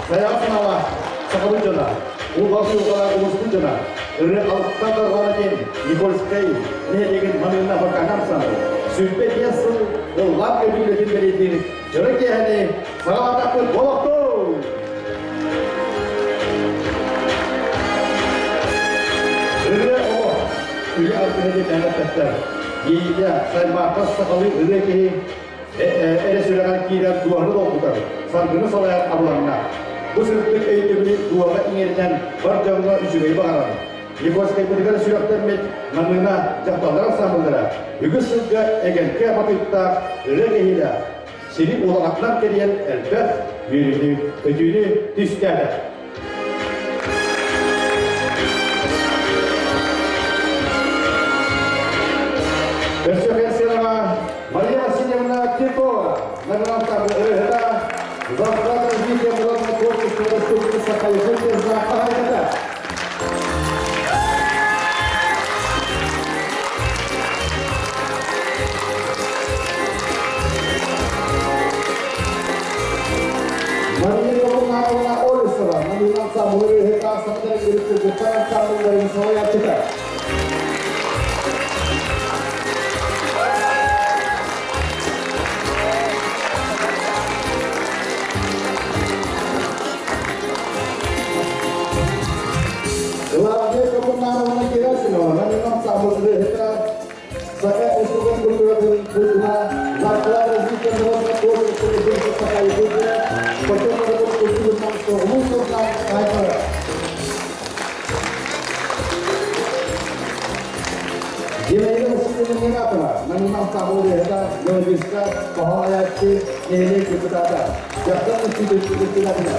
Saya sanawa sakabujana, ubasi ukara ubusbujana, ere altta darwanakin Nikolskaya ne degen manina bakanam sanu. Süppe diyasu lap ke biletin beritin. Jorke hane sagawatakul bolokto. Ere o uya altine tanda tatta. Iya saya batas sekali ere ke ere sudah kira 200 bukan. Sargını salayan ablanna. Bu sürüklük eğitimini duaga ingerden barcamına üzümeyi bağıran. Nikolskaya Kudikar sürekli manına cahtalara samındıra. Hügü sürgü egenke bakıtta ülekehile. Seni olağaklar keriyen elbet yürüdü, ödüğünü düşkede. Bersyukur Maria Vasilyevna Kirkova, наград РГДА, завтра развитие народного творчества Республики Саха-Якутия за АГДА. Мария Романовна Олесова, номинация РГДА, Санаторий Республики Саха-Якутия. Главное, как он нам Герасимова, на нем самого РГДА, Саха-Якутия, культура, заклад развития народного творчества Республики Саха-Якутия, потом работу культуры нашего лучшего айтора. Димаира Васильевна Миратова, на нем самого РГДА, Новосибирска, Пахалаячи, Нелек депутата. Дякую, депутата.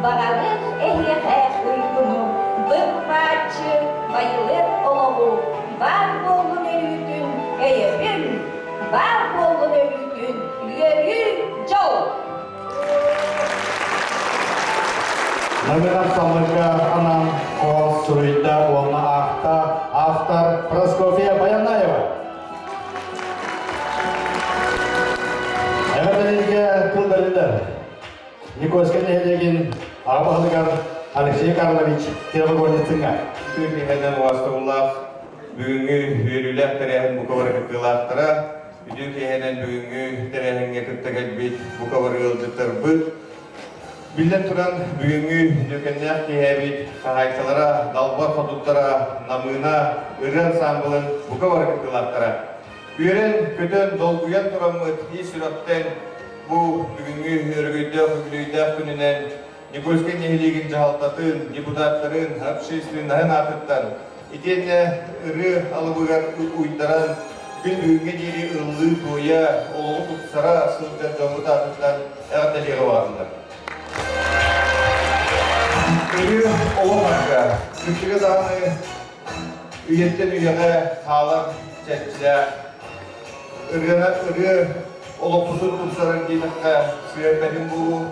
Bağırır ehye uygunum, bıkma Кавалерлер, Никольский нехелеген Абахалыгар Алексей Карлович Тервагонецинга. Türkiye'den vasıflar bugünkü hürriyet terehen bu kadar kılahtara, Türkiye'den bugünkü terehen getirtek bir bu kadar yıldızlar bu. Bilden turan bugünkü dökenler kehebit kahaysalara, dalbar hudutlara, namına, ırın sambılın bu kadar kılahtara. Üren kötün dolguyan turamıt iyi süratten bu bugünkü hürriyet gününden Nikolskin nehirligin cahaltatın, deputatların, hapşislinin atıttan, itenle ırı alıbıgar uydaran, gün geri ıllı toya, oğlu tutsara, sılca camıta atıttan, eğateliğe varınlar. Ürü olamakka, küçüğü dağını üyetten üyene sağlam çekçiler, ırı olupuzun tutsarın dinakka, süreklerin bu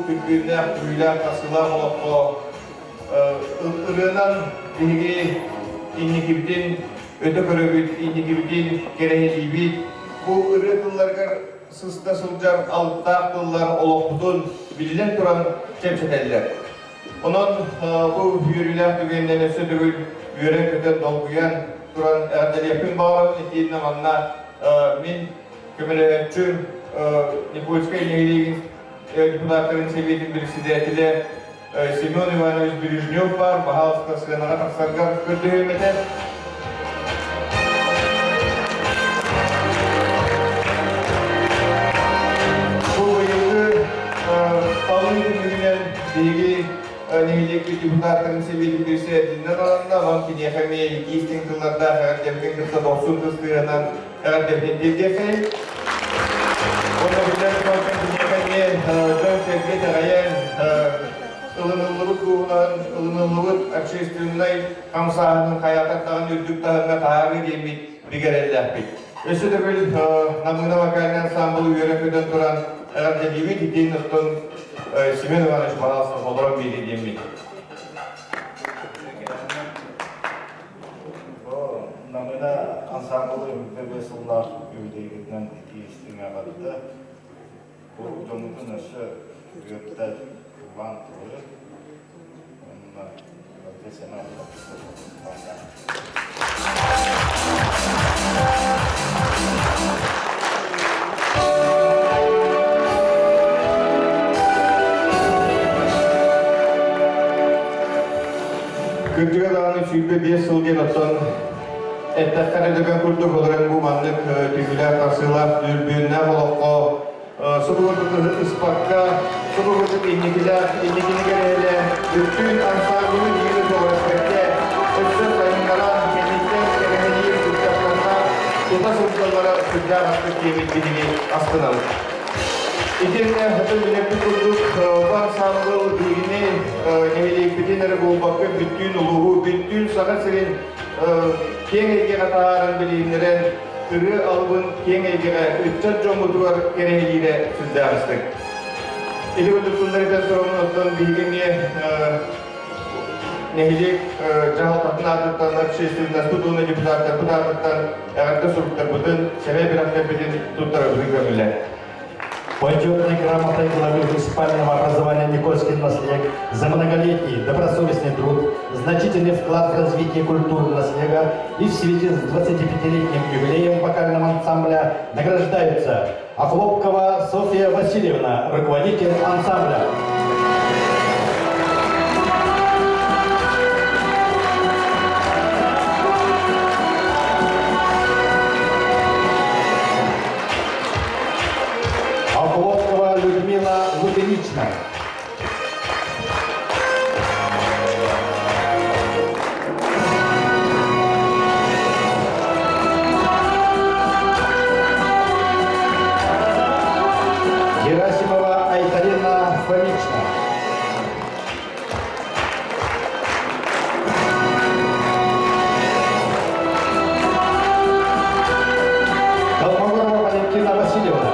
türbünler, türbüler, kasılar oluplu, ırığından bilgi innikibidin, öte körübüt, innikibidin, gereheliğibid, bu ırığı kıllarga sısda sılcar, alıptağ kıllar olupudun bilinen turan çemşeteliler. Onun bu yürüler tügenlen öse tügül, yören köten dolguyan turan erdeli yapın bağırın ettiğin zamanla min kömeleçün Nikolskaya nehirliğin депутаттарын советін председателі Семен Иванович Бережнев бар, Бахаловска сыгынаға тақсарға көрді өметі. Бұл ойынғы қалың күнінен дейгі негелекті депутаттарын советін председателінен алanda, вам кенехаме естен қылларда қағаттемген қырса 90 қыстығынан қағаттемген дедесей. Onu bilen konten dinleyen dön sevgi tarayan ılınılılık kuğunan, ılınılılık akşeistünlüğü kamsahanın hayataktağın ürdük dağına taarı demit bigerellahbit. Ösü de bir namına bakarından sambılı yörefeden duran herhalde gibi gittiğin ıhtın Simen Ivanoviç Bahalsın olarak biri demit. Namına ansamblı müddebesullar üyeliğinden istinga vardı. Bu domuzun aşı gökte van tuğru. Onunla ötesine Küçük adamın çünkü 5 yıl genottan ettekler edeben kurduk olarak bu manlık tügüler, tarsılar, dürbünler, olukko, Suburduk ispakka, suburduk innikiler, innikini gereyle, bütün ansambını diyiniz olarak bekle, öksüz sayınlara, kendikten keremeliği tutacaklarına, tuta sınıflara sıcak attık yemin bilimi askınalık. İçinde hatır bilekli kurduk, bu ansambıl diyini, nehilik bitinleri bu bakı, bütün uluğu, bütün sana senin keng ege kataharın bilimleren, ırı alıbın keng egere ütçat jomudugar kereheliyle süzdağıstık. İli ödüktünlerden sorumluluktan bilgimye nehilik cahaltatın adıttan, akşeistirinden tutuğuna deputatlar, bu adıttan ağırda soruklar budun, sebep bir hafta bilin tuttarı budun gömüller. Почетной грамотой главы муниципального образования Никольский наследник за многолетний добросовестный труд, значительный вклад в развитие культуры наследия и в связи с 25-летним юбилеем вокального ансамбля награждаются Охлопкова Софья Васильевна, руководитель ансамбля. Людмила Лубенична. Герасимова Айтарина Фомична. Долмогорова Валентина Васильевна.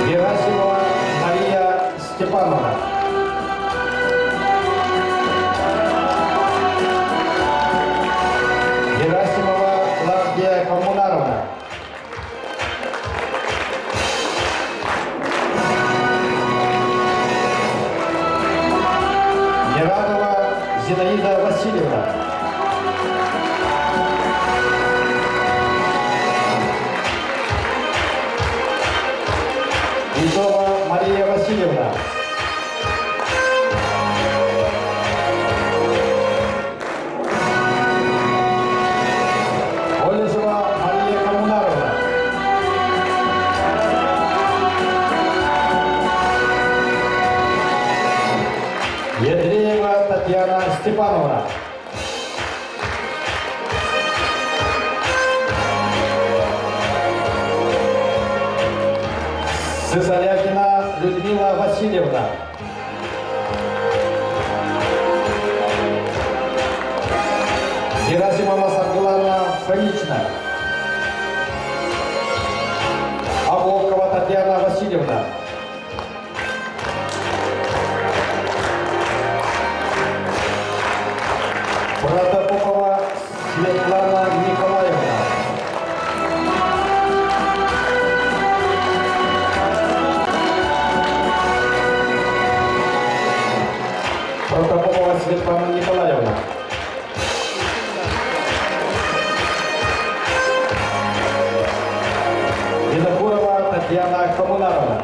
Герасимова Мария Степановна. Герасимова Клавдия Коммунаровна. Степановна. Сысолякина Людмила Васильевна. Герасимова Саргулана Фомична. Аголкова Татьяна Васильевна. Протопопова Светлана Николаевна. Протопопова Светлана Николаевна. Винокурова Татьяна Коммунаровна.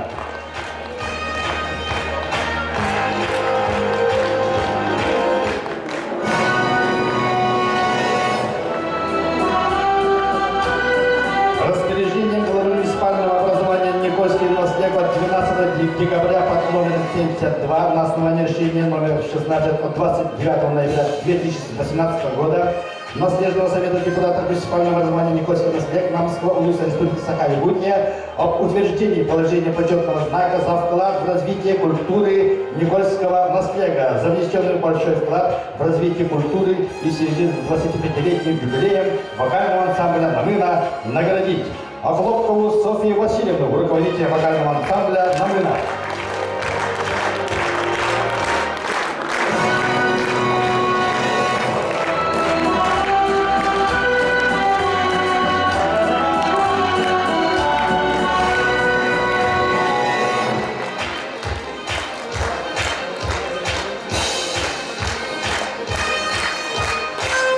Распоряжением главы муниципального образования Никольский Москве от 12 декабря под номером 72 на основании решения номер 16 от 29 ноября 2018 года Наследного совета депутатов муниципального образования Никольского Москве Намского улица Республики Саха-Якутия об утверждении положения почетного знака за вклад в развитие культуры Никольского Москвега, за внесенный большой вклад в развитие культуры и в связи с 25-летним юбилеем вокального ансамбля «Намына» наградить Охлопкову Софию Васильевну, руководителя вокального ансамбля «Намына».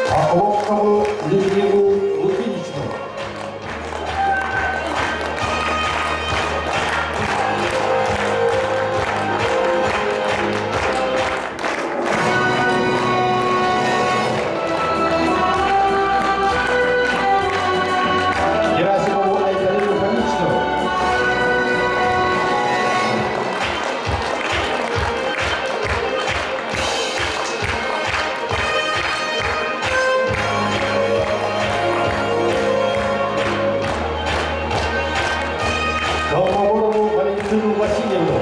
Охлопкову Людмилу Лукиничну. Герасимову Айкалину Фомичну. Долмогорову Валентину Васильевну.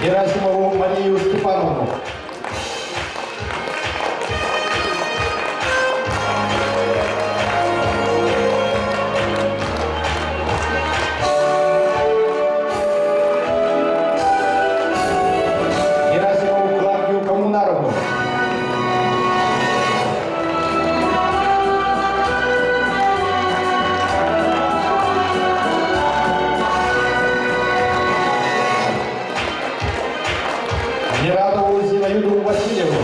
Герасимову Марию Степановну. Герасимову Клавдию Коммунаровну. Нерадову Зинаиду Васильевну.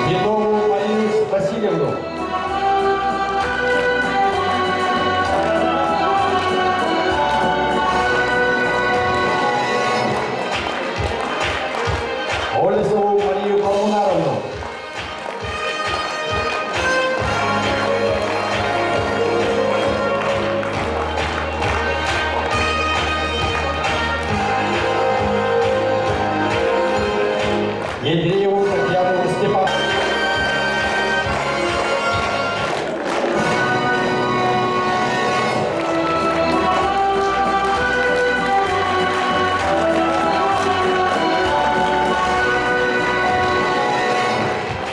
Дедову Марию Васильевну. Олесову Марию Коммунаровну. Андрееву Татьяну Степановну.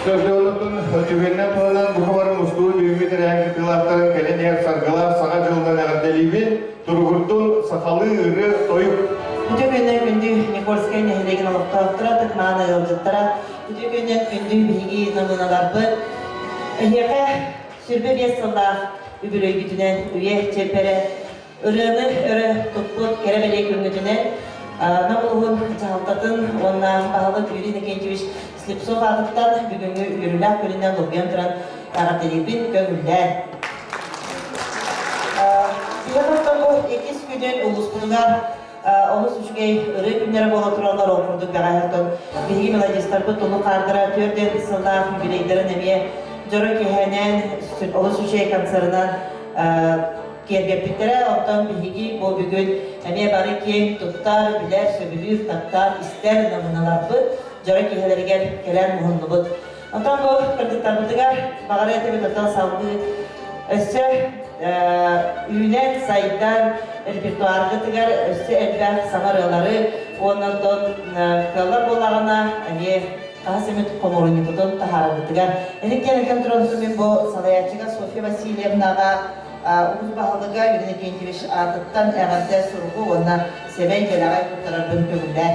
Sözlüğünün tügünden tuğulan buhavarın ustuğu düğümü tereyaklı kılafların kelen yer sargılar sağa cıldan ağırdelibin turgurtun sakalı ırı toyup. Bütün günden gündü Nikolskaya nehiregen oluqtaqtıra tıkmağına yolcuttıra. Bütün günden gündü bilgi namına garpı. Ehiyaka sürbe 5 yılda übüröy bütünen üye çepere. Irığını ırı tutput kerebelek ürünütünen. Namuluğun çaltatın ondan bağlı büyülü nekençeviş Slipsov adıktan bugünkü yürülak bölünden dokuyan turan ağırdelibin köngüller. бүтүнен улуспунугар олус үчүгей ыры күннері бола туралар окурдук багаятын биги мелодистерби тулу кардыра төрден ысылда юбилейдерин эмие жоро кехенен олус үчүгей концертынан кергеппиттере оттон биги бу бүгүн эмие бары кең туттар билер сөбүлүр таптар истер намыналарбы жоро кехелерге келен муһуннубут оттон бу кырдыктарбытыгар багара этебит оттон салгы өссө үйнен сайдар репертуарғы тігер өсті әлбәр саңарылары оннан кылар болагана әне қасымет коморыны бұдын тахарығы тігер. Әнеккен әкем тұрады мен бұл салаячыға София Васильевнаға ұғыз бағылыға үйден екендебеш атыттан әғарда сұрғы онна семей келағай құттарар бүн көгілдер.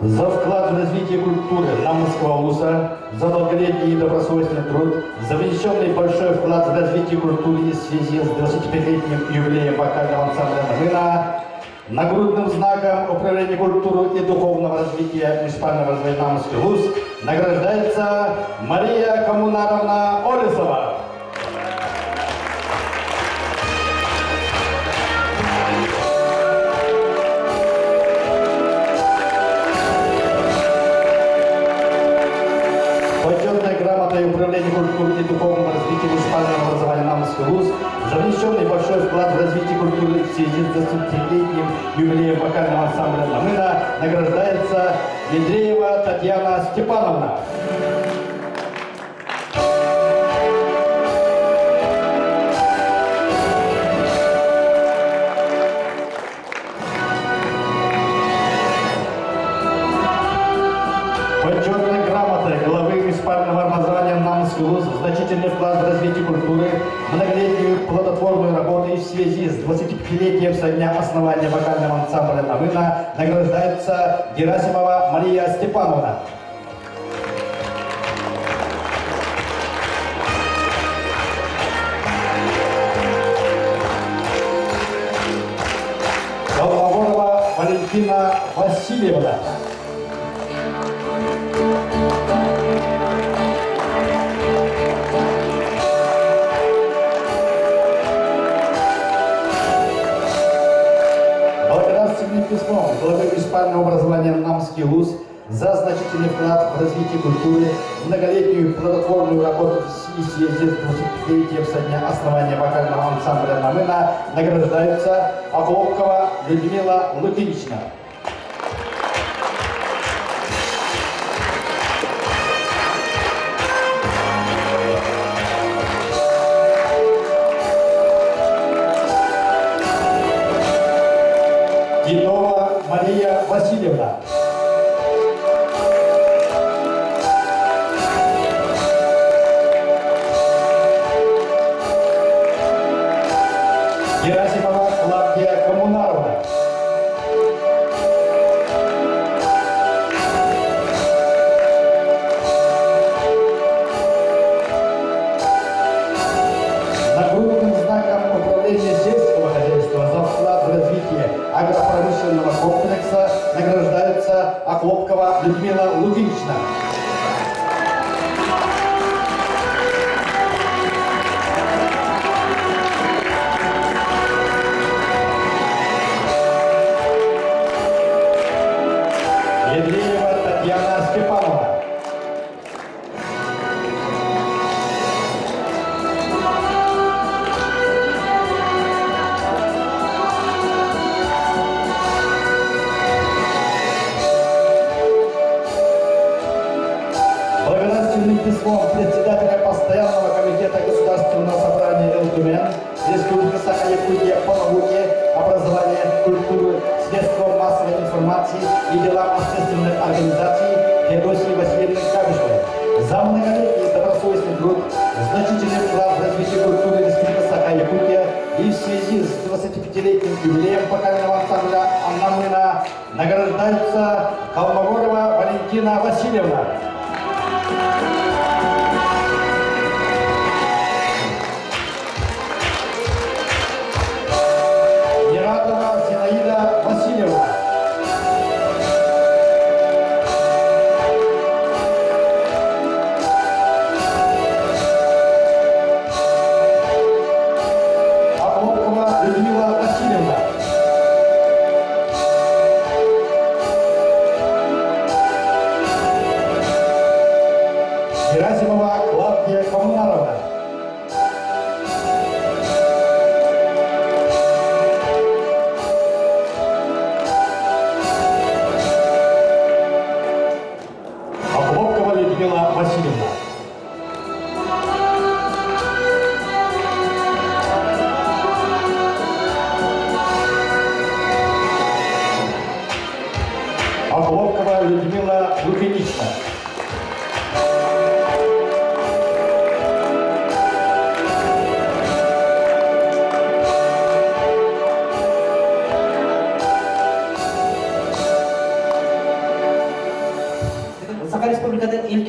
За вклад в развитие культуры Намысского улуса, за долголетний и добросовестный труд, за внесенный большой вклад в развитие культуры в связи с 25-летним юбилеем вокального ансамбля «Намына», нагрудным знаком Управления культуры и духовного развития муниципального развития Намысский улус награждается Мария Коммунаровна Олесова. Управление культуры и духовного развития муниципального образования Намысский улус за внесенный большой вклад в развитие культуры в связи с 25-летним юбилеем вокального ансамбля «Намына» награждается Андреева Татьяна Степановна. Почетной грамотой главы муниципального образования Намысский улус значительный вклад в развитие культуры, многолетнюю плодотворную работу и в связи с 25-летием со дня основания вокального ансамбля «Намына» награждается Герасимова Мария Степановна. Колмогорова Валентина Васильевна. Письмом главы муниципального образования Намысский улус за значительный вклад в развитие культуры, многолетнюю плодотворную работу в связи с 25-летием со дня основания вокального ансамбля «Намына» награждаются Оклопкова Людмила Лукинична. Титова Мария Васильевна. Герасимова Клавдия Коммунаровна. Нагрудным знаком управления сельского хозяйства за вклад в развитие агропромышленного комплекса награждается Оклопкова Людмила Лукинична. Андреева Татьяна Степановна. Благодарственным письмом председателя постоянного комитета Государственного собрания ЛТУМЕН Республики Саха-Якутия по науке, образованию, культуре, средствам массовой информации и делам общественных организаций Феодосии Васильевны Кабишевой за многолетний добросовестный труд, значительный вклад в развитие культуры Республики Саха-Якутия и в связи с 25-летним юбилеем вокального ансамбля «Намына» награждается Колмогорова Валентина Васильевна.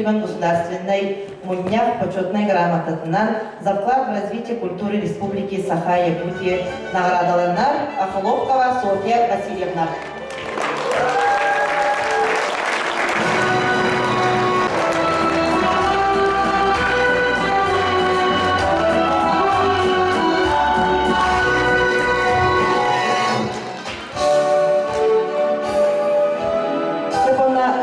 Тюмень государственной Муньяк почетной грамотатынан за вклад в развитие культуры Республики Саха-Якутия наградаланар Ахоловкова Софья Васильевна.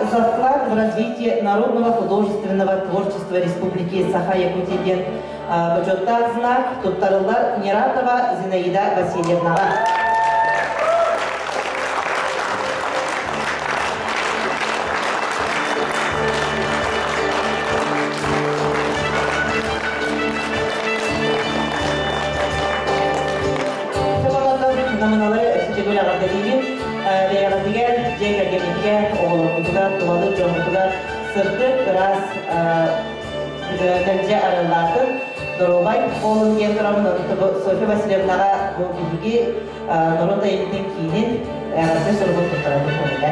За вклад в развитие народного художественного творчества Республики Саха-Якутия почетный знак Туттарылар Нератова Зинаида Васильевна. Сырты biraz bence aralardır. Dorobay onun yatırımını Sofya Vasilyevna'ya bu bilgi Norunda Emit'in kinin arasında sorumlu tutararak konuda.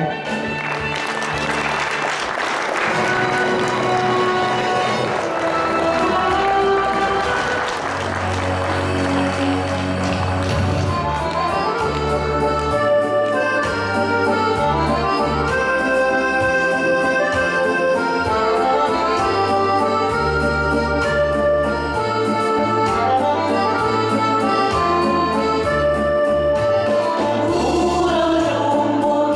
Ura jumbo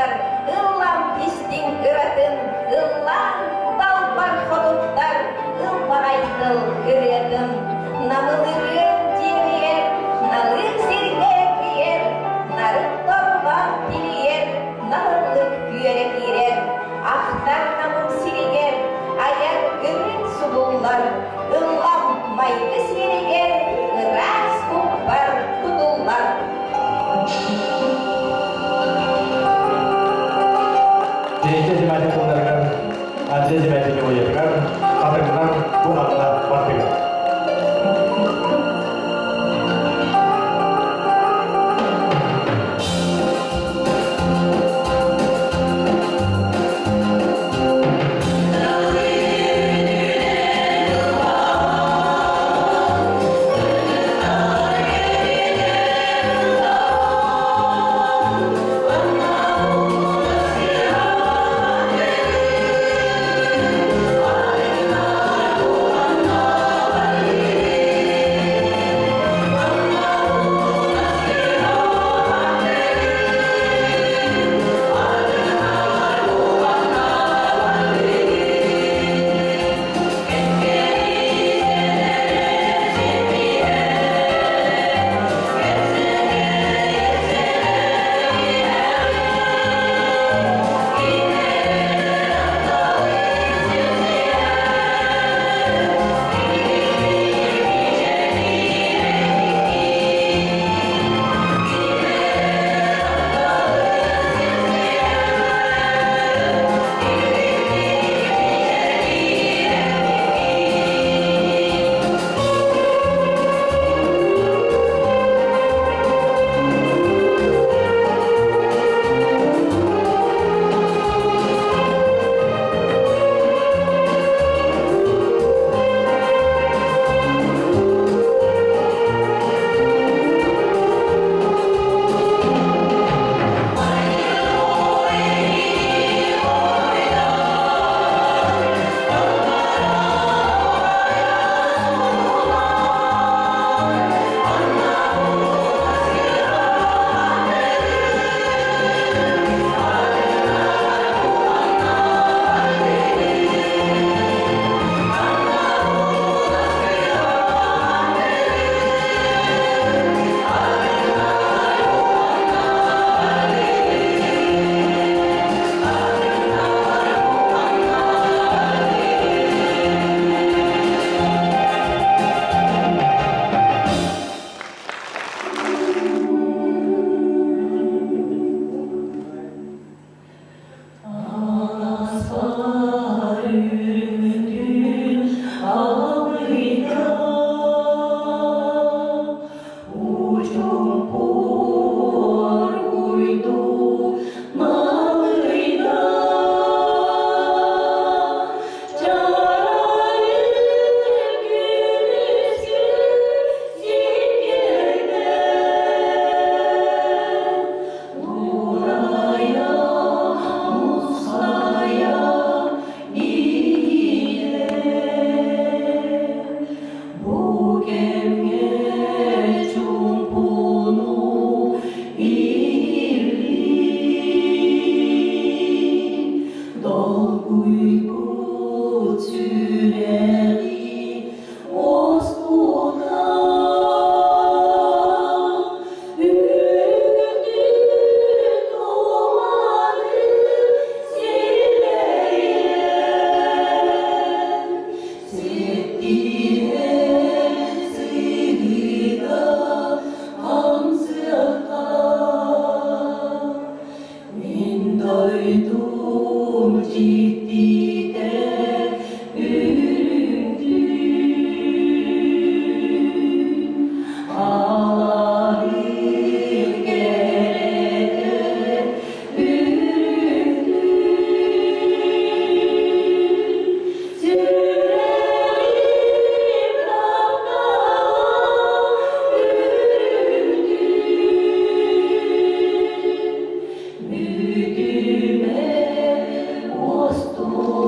Ыллар, ыллам тистиң ыратын, ыллан далбар ходуттар, ылбагайтыл ырыатын. Намылырын тириер, налыр сиргер киер, нарык торбан тириер, налырлык күйерек ирер. Ахтар намын сиригер, аяр ырын субуллар, ыллам майды сиригер, ырас куппар кудуллар. Keinginan semacam penghargaan, ada semacam kewajiban, kadang-kadang bukanlah wakil. Mykyme, osto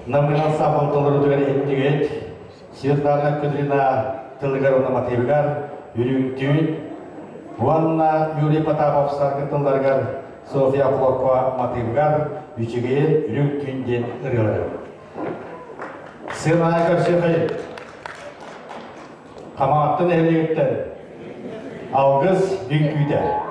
Namina sabon toluru dengan intiget, sirtana kudrina telgar una matibgar, yuri tuin, wanna yuri patapov sarga telgar, Sofia Florkwa matibgar, yuchige yuri tuin jen rilar. Sirna agar sirhay, kamatın ehliyekten, algız dünküyde.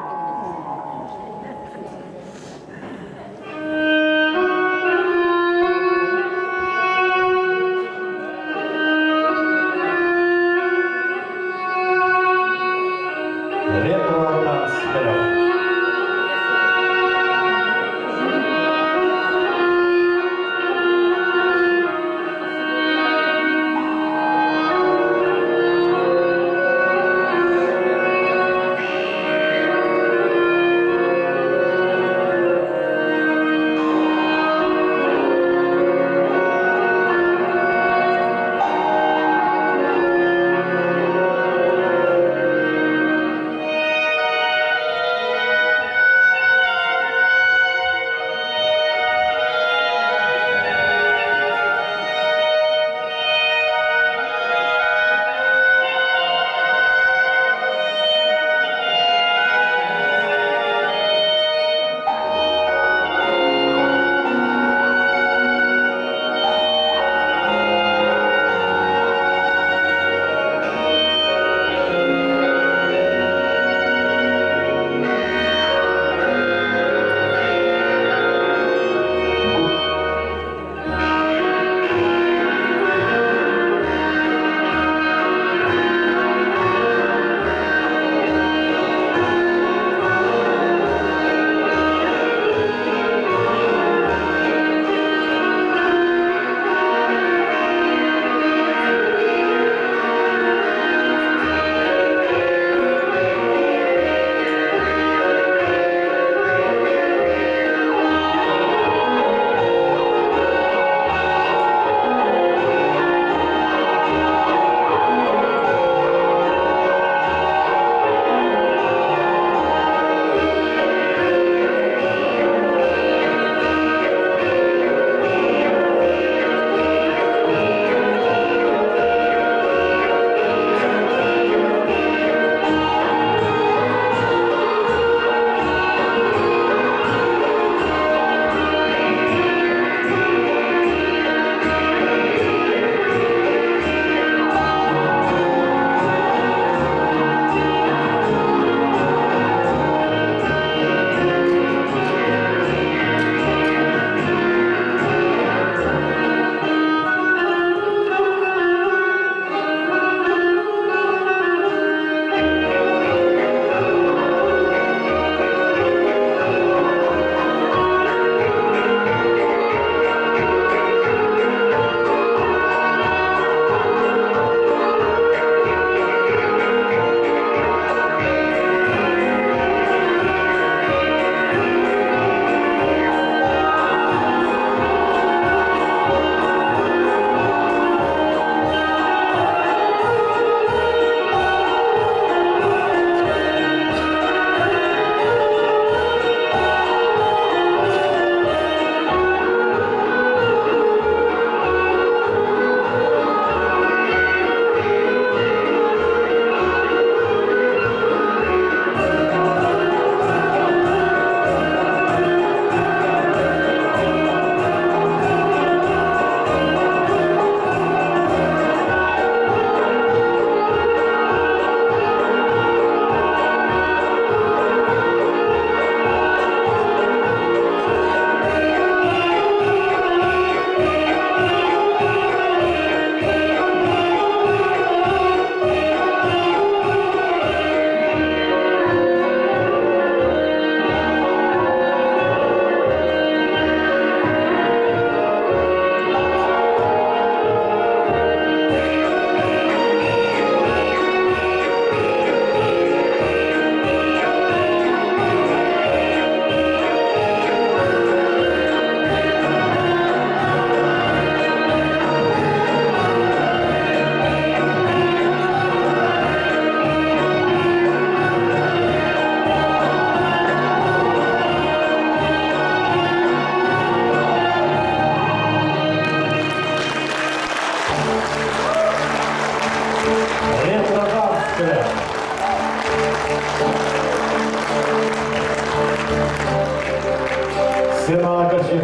Terima kasih,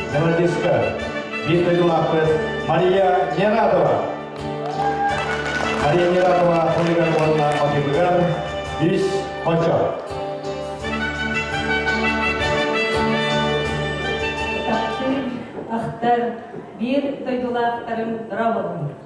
Melodiska. Bismillahirrahmanirrahim. Maria Nyeradova. Maria Nyeradova, Toligar Walna Matibugar, Bis Ocho. Ахтар bir toydulaqtarım равалым.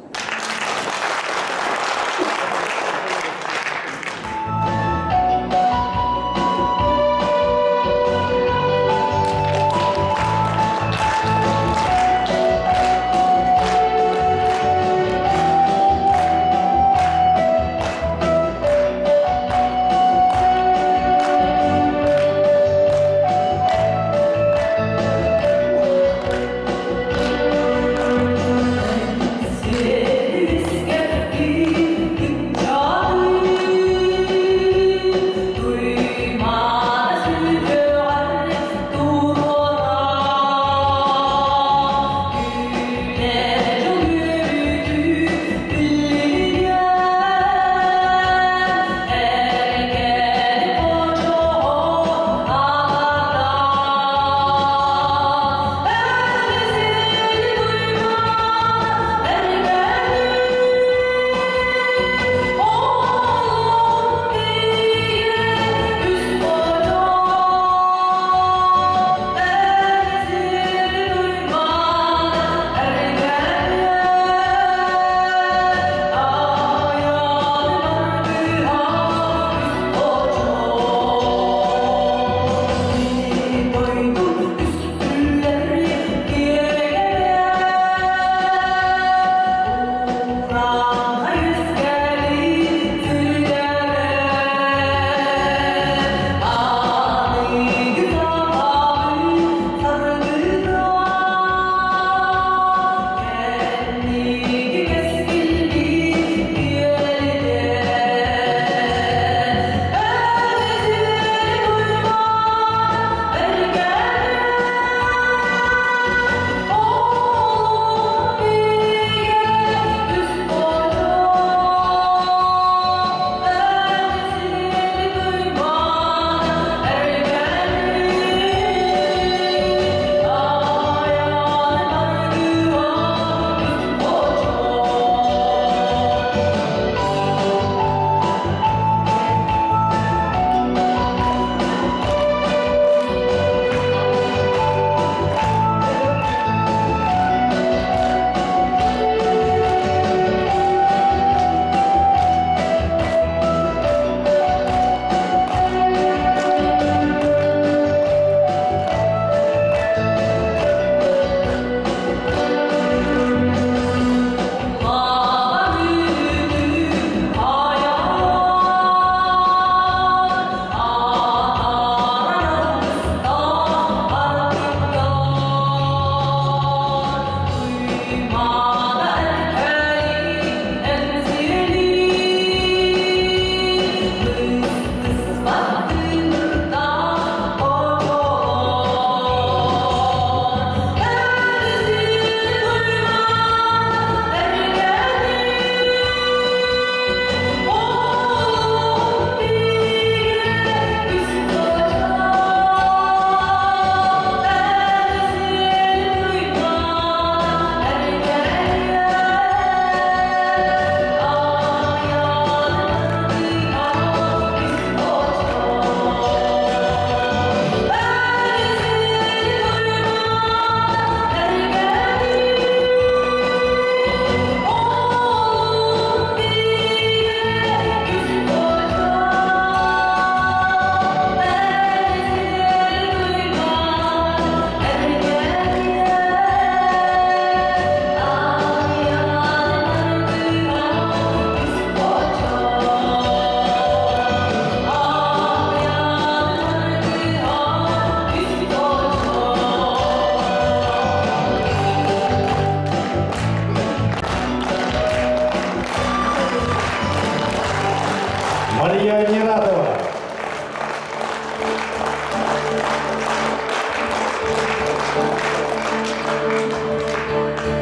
Мария Нерадова.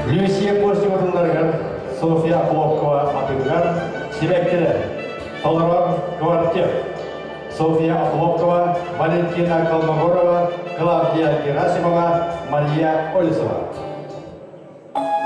Люсия Порсимотундаргар, София Аполовкова Матыгар, Себектелер, Толорон Гвардтев, София Аполовкова, Валентина Колмогорова, Клавдия Герасимова, Мария Олесова. Thank you.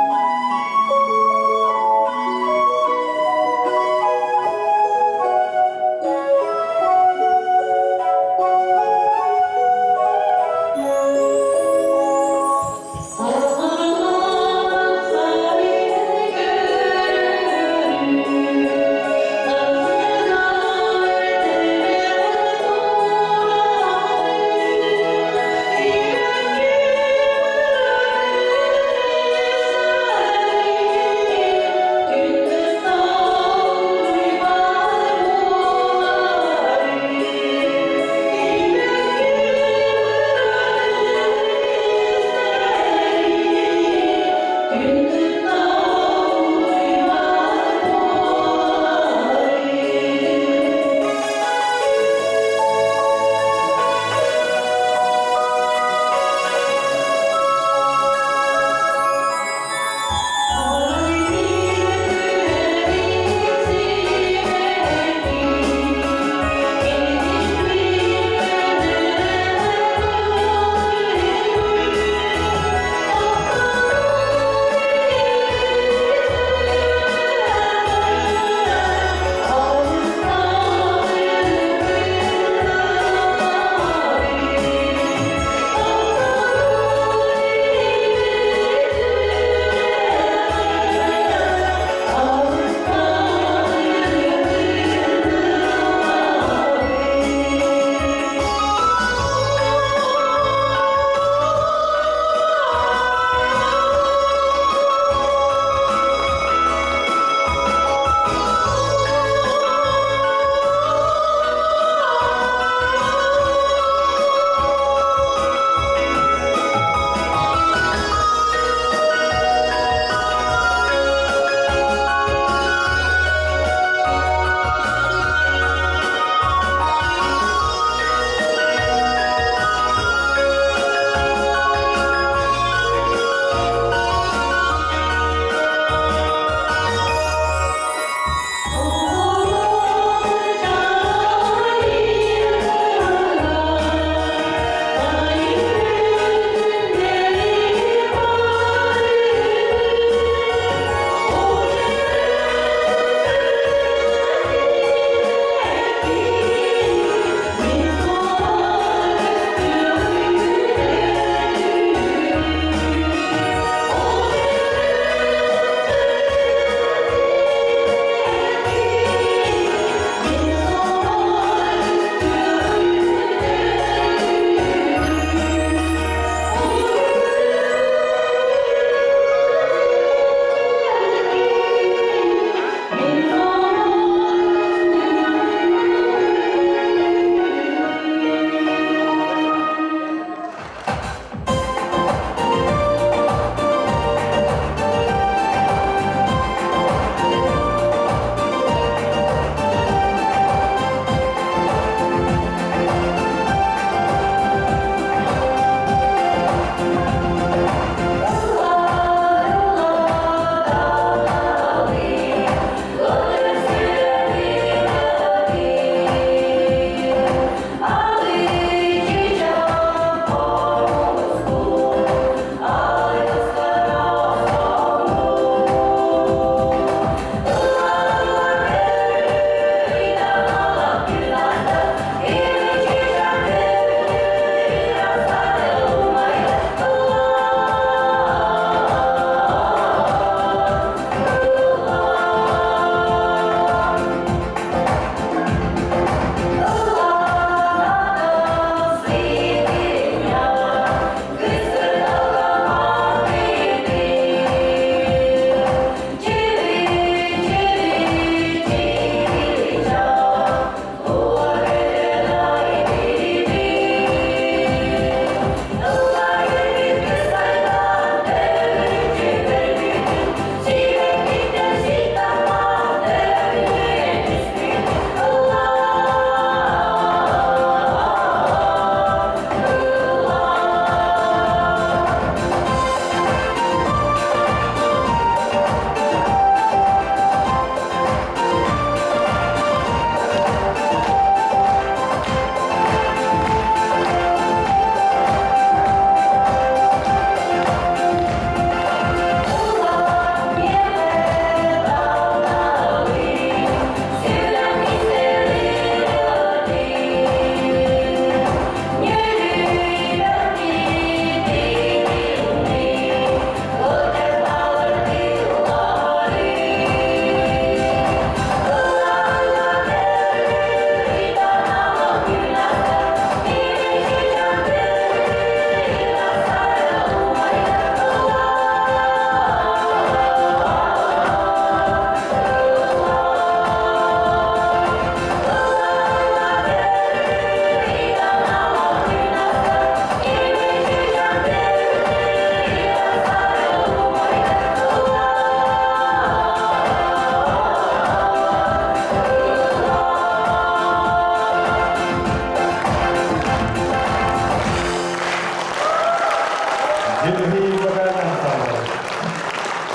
Zülfi Bakan ансамбль.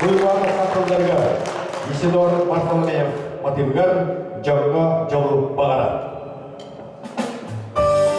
Буйволдық қатысушыларға Исидор Бартоломеев Матибгар Жауға жолу бағара. Thank you.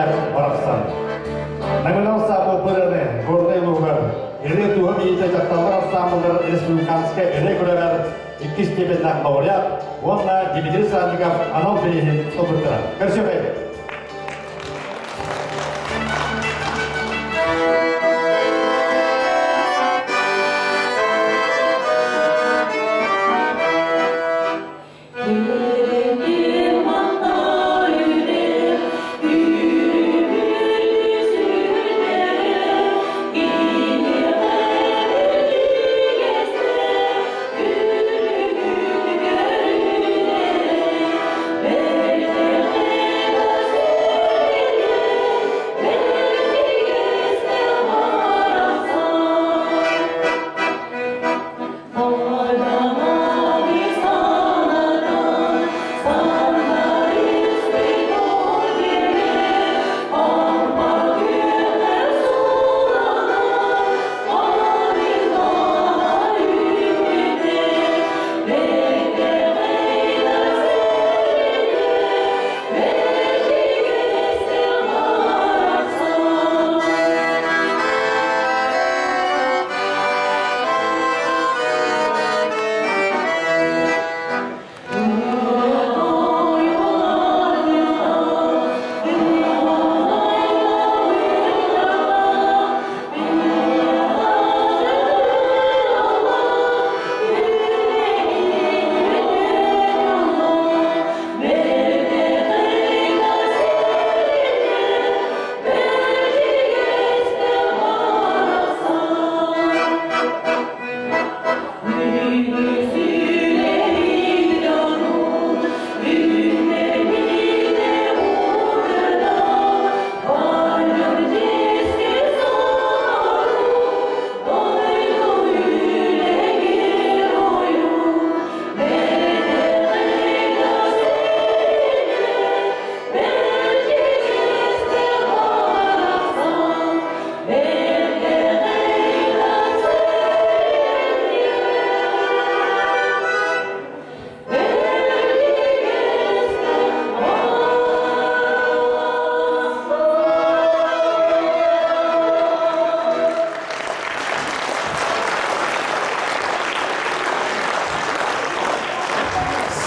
Ильяк Барапсан. Номинал сапу пырыны, горный лугар, ири туғы бейді жақталдар ансамблдар республиканская ири көререр, 2 степеннен лауреат, онна Дмитрий Сандиков анал берейін ұтыртыра. Көрсөйбей.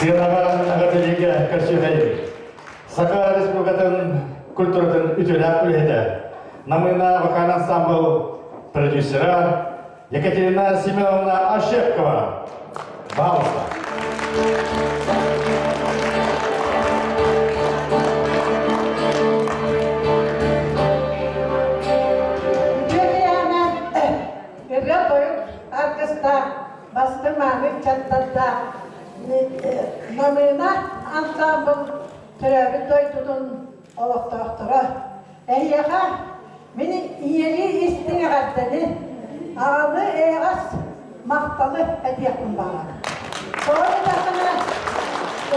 Сыйлаган агатылыга көрсөйбей. Сака республикатын культуратын үтүләп үледе. Намына вокал ансамбл продюсера Екатерина Семеновна Ошепкова. Балса. Namına ansambl türevi doydudun oluktahtırı. Eyyağa meni iyeli istine gaddeni ağlı eğaz maktalı hediyetim bana. Sonra da sana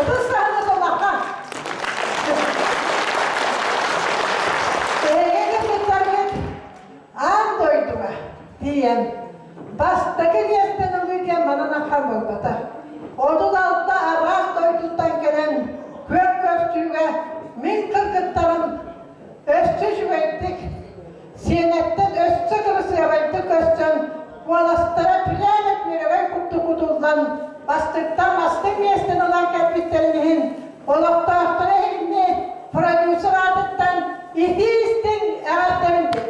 30 saniye solakka. Eğer bir an doyduğa diyen bastaki niyetten oluyken bana nakam oldu da. Odun altta arras doyduktan gelen kök köstüğe min kırgıtların östü şüvettik. Sinetten östü kırısı yavettik östün. Kualastara pilanet mireve kuttu kutuldan. Bastıktan bastık miyesten olan kapitlerinin. Olukta ahtara elimni prodüser adıttan ihtistin eğerlerimdi.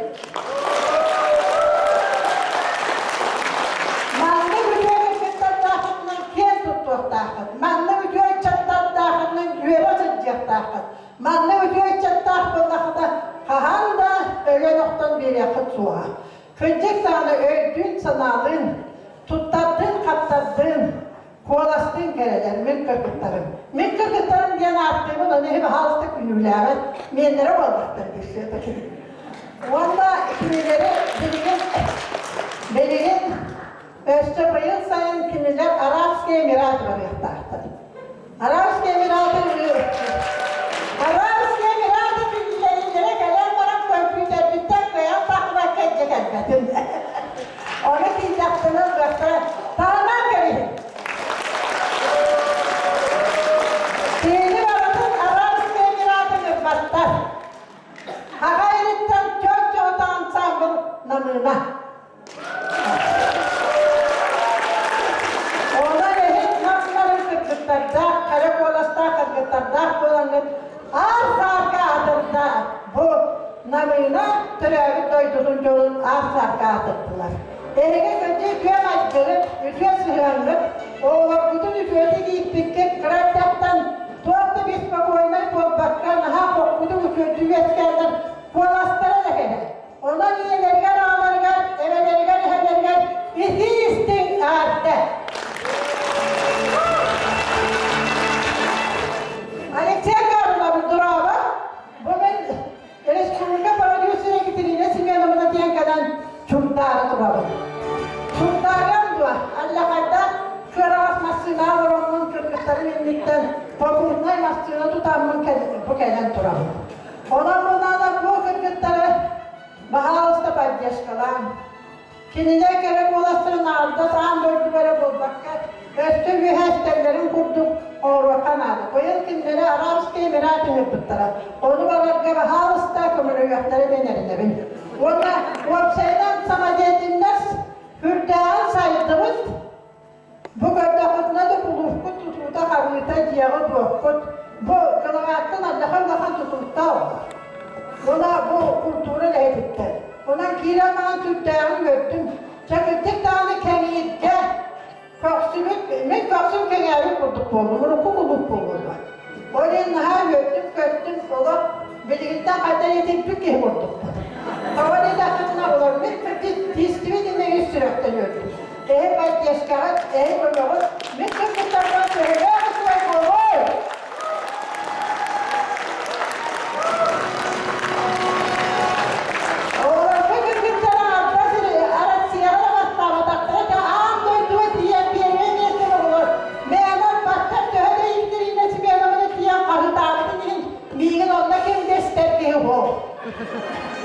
Manna video çattan dağının üyesi çattan. Manna video çattan bunda hahanda öyle noktan bir yakıt suğa. Kıncık sana öldün sanalın, tuttadın kaptadın, kovalastın gereler min kırgıtlarım. Min kırgıtlarım diyen arttığımı da neybe halıstık ünlüler, menlere olmaktan bir şey taşıdı. Valla kimileri belirgin Östüpayıl sayın kimiler Arapski Emirat var yaktahtır. Arapski Emirat'ı bilgilerinlere gelen bana kompüter bitten koyan takma kecek elbetim. Onu dinlettiniz gösteren tanımak gereği. Dini varatın Arapski Emirat'ı kızmaktar. tattardaq bolanın Arsarka adında bu namına türevi doyduğun yolun Arsarka adırdılar. Eğer önce köy açtırıp, ütüye sıhranıp, oğlan bütün ütüyeti giyip bitkip, kıraktaktan tuhafta bir bak oynayıp o bakkan, ha kokkudu ütüyeti üyetkenler, kolastıra da hele. Ondan iyilerger, ağlarger, evelerger, helerger, istin ağırda. Alexey Karlov'un durağı, bugün Respublika Paradiyosuna gittiğine Simyanımı'na diyen kadar çurtları durağı. Çurtlarım durağı, Allah'a'da şöyle basmasına var onun kırkıtların emlikten topuğundan basmasına tutanmın bu kelen durağı. Ondan bundan da bu kırkıtları Bahalısta paydaş kalan. Kendine gerek olasının ağırda sağın dördüvere bulmakka Östü bir hashtaglerin kurduk Orvakan adı. O yıl kimleri Arabska'yı merak ediptara. Onu barakka Bahalısta komünüyatları denerinde bin. Ona websaydan samadiyetinden hürdeğen sayıdığımız bu gördüğünde de buluşkut tutuğda kavlita ciyağı buluşkut. Bu kılavattan Allah'ın tutuğda olur. Buna bu kulturu lehditti. Buna kireman tütteğini gördüm. Çakıttık tane keniyette. Koksum keniyeli kurduk oldu. Bunu kukuluk oldu. Oraya naha gördüm. Ola birlikten kadar yetip ki kurduk. Oraya da kadına olabilir. Distivi dinle 100 sürekten gördüm. Ben yaşkarat, böyle. Bütün kutardan söyle.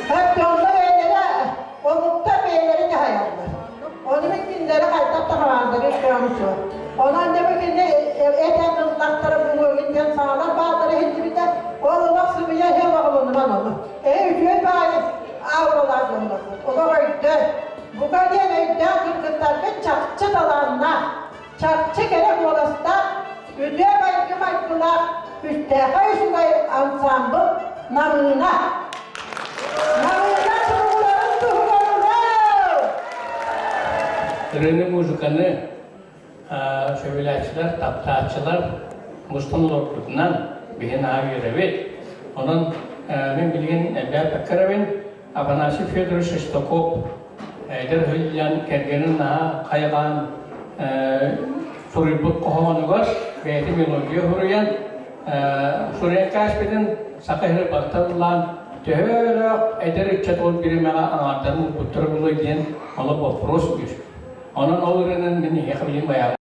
Hep yolda beylere, o muhtar beyleri de hayallar. Onun günleri kayıtlar tamamdır, işliyormuşu. Ondan demek ki eten ızlakları bunu gidiyen sağlar, bazıları hindi bir de oğlu bak sıvıya her oğlunu ben olur. Üçüye bari avrolar dönmüştür. O da öydü. Bu kadar öydü, kırkıtlar ve çakçı dalanına, çakçı gerek olası da üdüye bayıkı bayıkılar, üstte kayışındayı ansambı namına. Rene muzikаны şöbelçiler, taptaçılar Mustafa Lorkut'tan bihen ağırıvet. Onun ben bilgin bir bakarım. Afanasi Fyodor Shestokov der hülyan kergenin naha kaygan suribut kohamanı var. Beyti melodiya huruyan Suriye kaşbedin sakahır baktalılan töhölü eder çatol birimega anardan buturulu diyen alıp opros güç. Onun oğlunun beni yakabilin bayağı.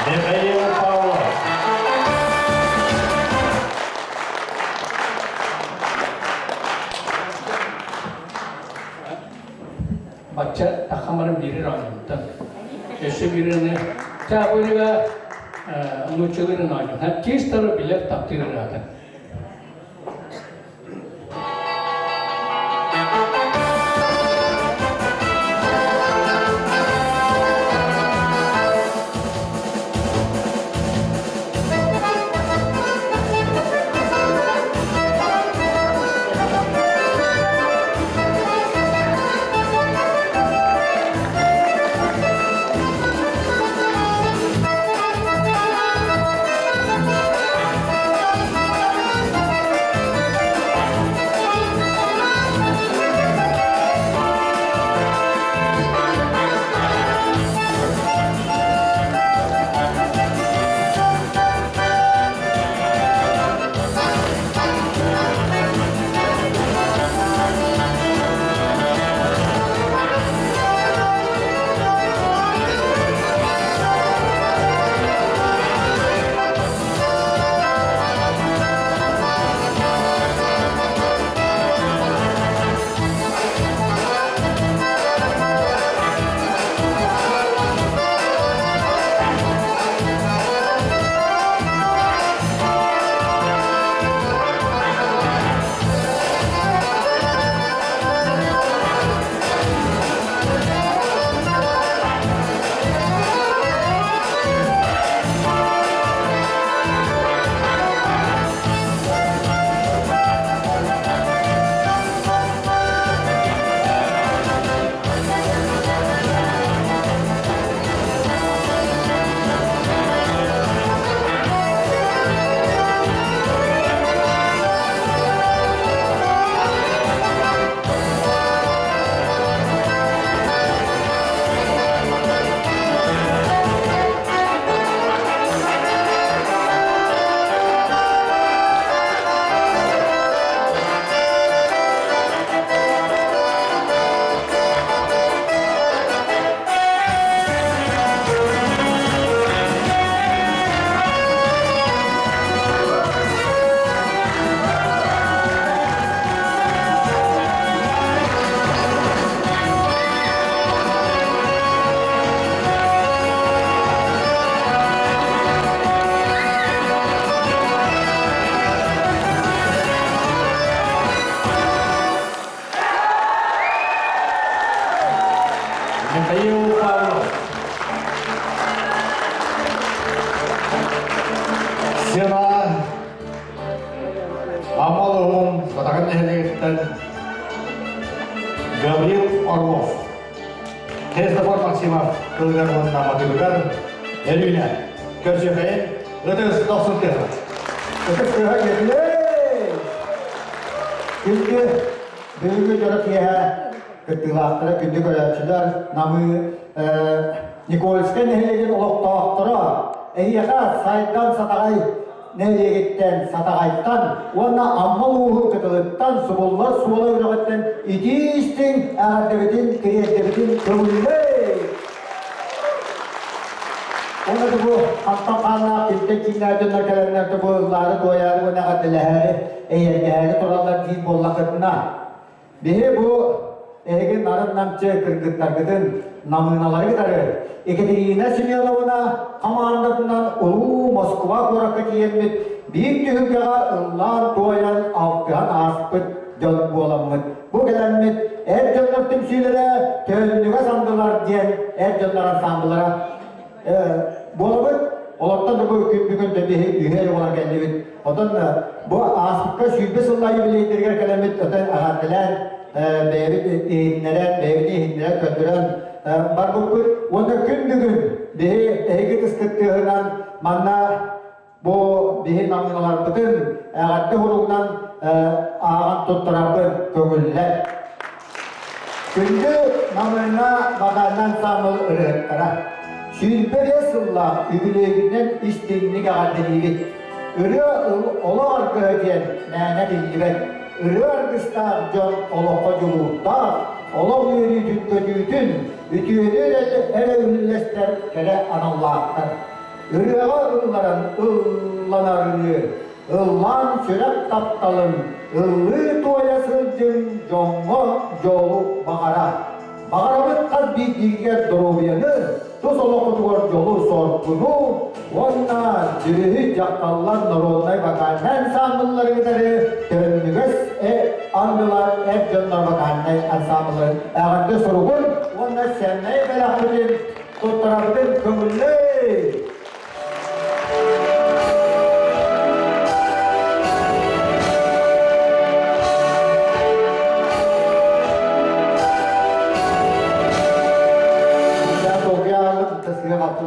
Михаил Павлов. Бачча тахамарын бири районунда. Өсі біріні тағырыға лучылырын айын. Кез тары білер таптырыр атын. Михаил Павлов. Сена Амаловым Сатаган Нехелегеттен Гаврил Орлов. Христофор Максимов Кылгар Онна Матылгар Элюня Көрсөйхайын Өтөс Тоқсын Терна. Өтөс Терна келділей! Күнді бүгінгі жұрық еға Кыттылақтыры күнді көрәтшілер намы Никольскай нәхелеген олықтақтыра әйеға сайттан сатағай нәхелегеттен сатағайттан онна аммал уғы кытылыттан сұбыллар суылы үрігіттен идейістің әғардебетін кереттебетін көңілей Оны да bu Antakal'la birlikte kimlerden kalerimlerde bu ılları doyarı ve ne kadar eğerleri turallar değil bollakıtına. Biri bu Egen narın namçı kırgıtlargıdın namınaları gidarı. Ekaterina Semyonovna kamandatından Ulu Moskva korakı kiyemmet bir tühügağa ıllar doyan altıhan aspıt dönüp olamıt. Bu gelenmet Ercanlar tümsülere tönlüge sandılar diyen Ercanlar ansambılara Bolamıt, olaktan da bu bugün de bir ühel olarak geldi. Odan bu aspıkka şübbe sıllayı bileydirger kalamet odan ağatlar Beyvit eğitimlere kötüren var bu onda gün bugün bihi ehgit ıskıttığından manna bu bihi namınalar bütün ağattı huruğundan ağat tutturabı kögüller. Gündü namına badardan samıl ırıklara. Şülbere sılla übüleğinden istenlik ağadeliği. Ürü ola arkaya diyen nane bilgiler. Ürü arkışlar can olakka culuğutlar. Ola uyarı tütkö tütün. Ütüyünü ele ürünleşler kere anallarlar. Ürüyağa ıllaran ıllanarını, ıllan çörek taptalın, ıllı toyasıldın jongo jolu bağara. Bağaramın kaz bir diğer duruyanı, tuz olukutuyor jolu sorkunu, onna dürühü jakkallar norolnay bakanlar ensamblları giderı, törünlügüz andılar hep canlar bakanlar ensamblları. Ağırda sorugun, onna sevmeyi belaklıdır, tutturabilir kömüllü.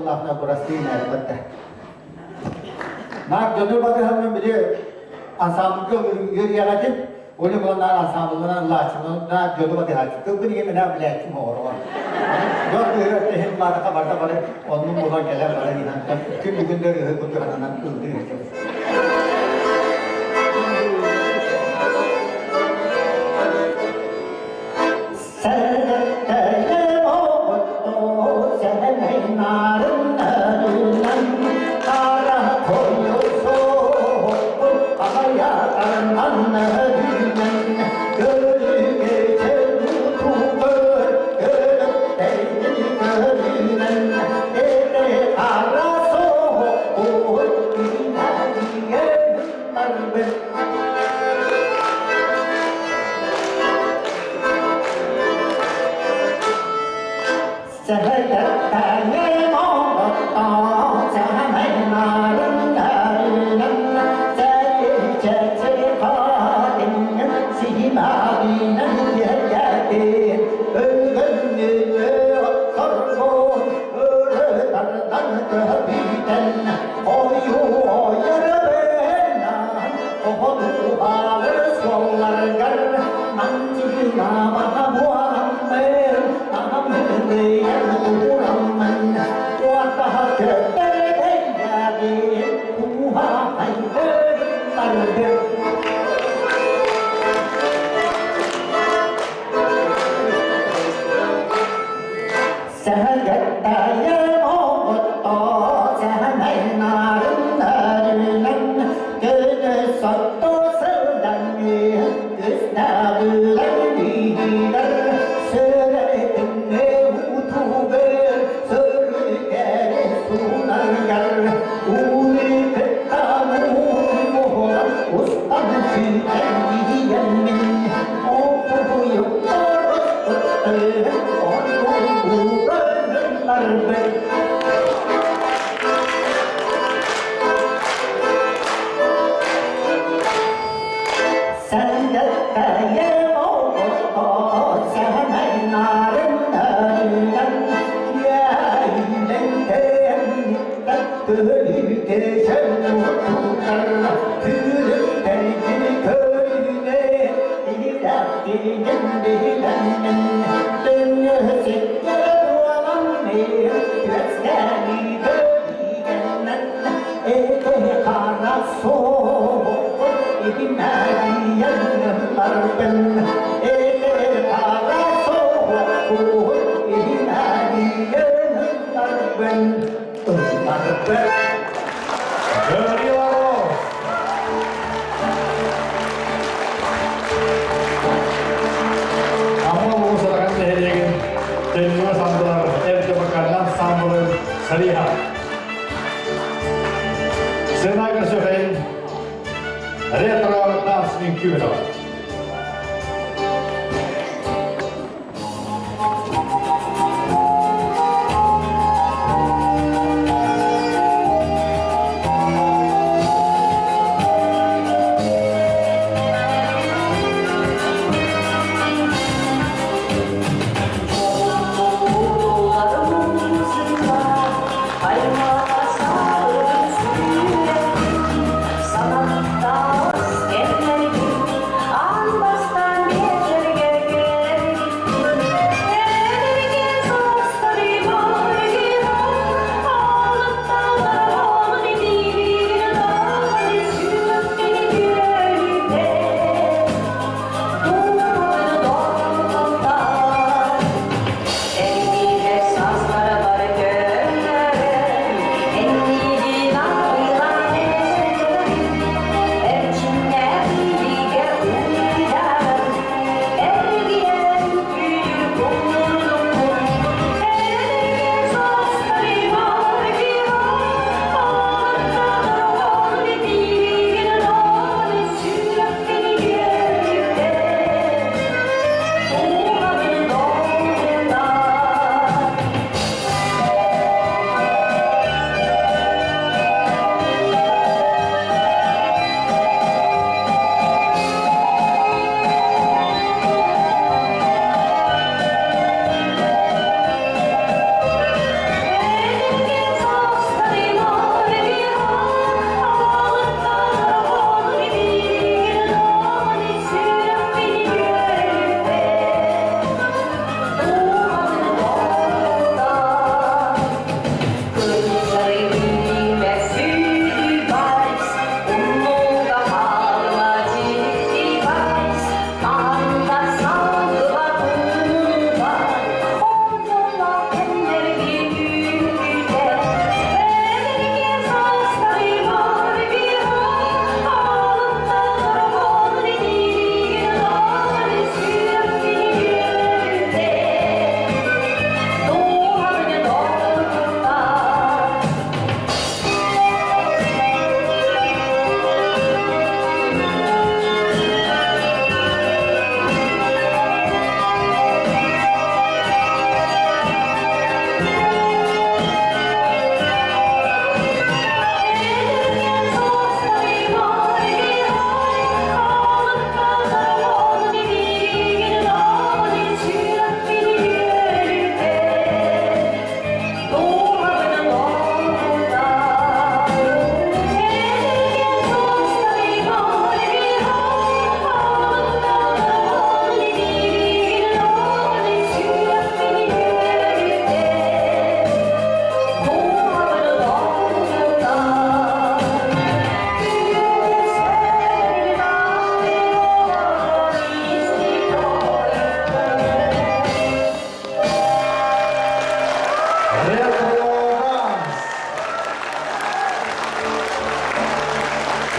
Allah'ına burası değil elbette. Nak dönür bakı hemen biri ansamblı yürüyerek onu bunlar ansamblının laçımına dönür bakı hacı. Kıbrı gibi ne biletim olur var. Yok öğretti hem var kabarda var. Onun buna gelen var inançtan. Tüm günleri hükümdü kananan kıldı. Sanattas genlerin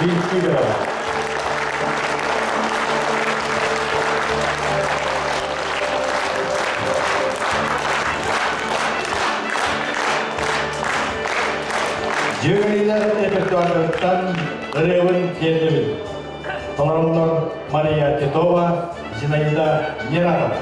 Birinci grava. Jüriler repertuardan Revin Kendevin. Tomarımlar Maria Titova, Zinaida Nerarova.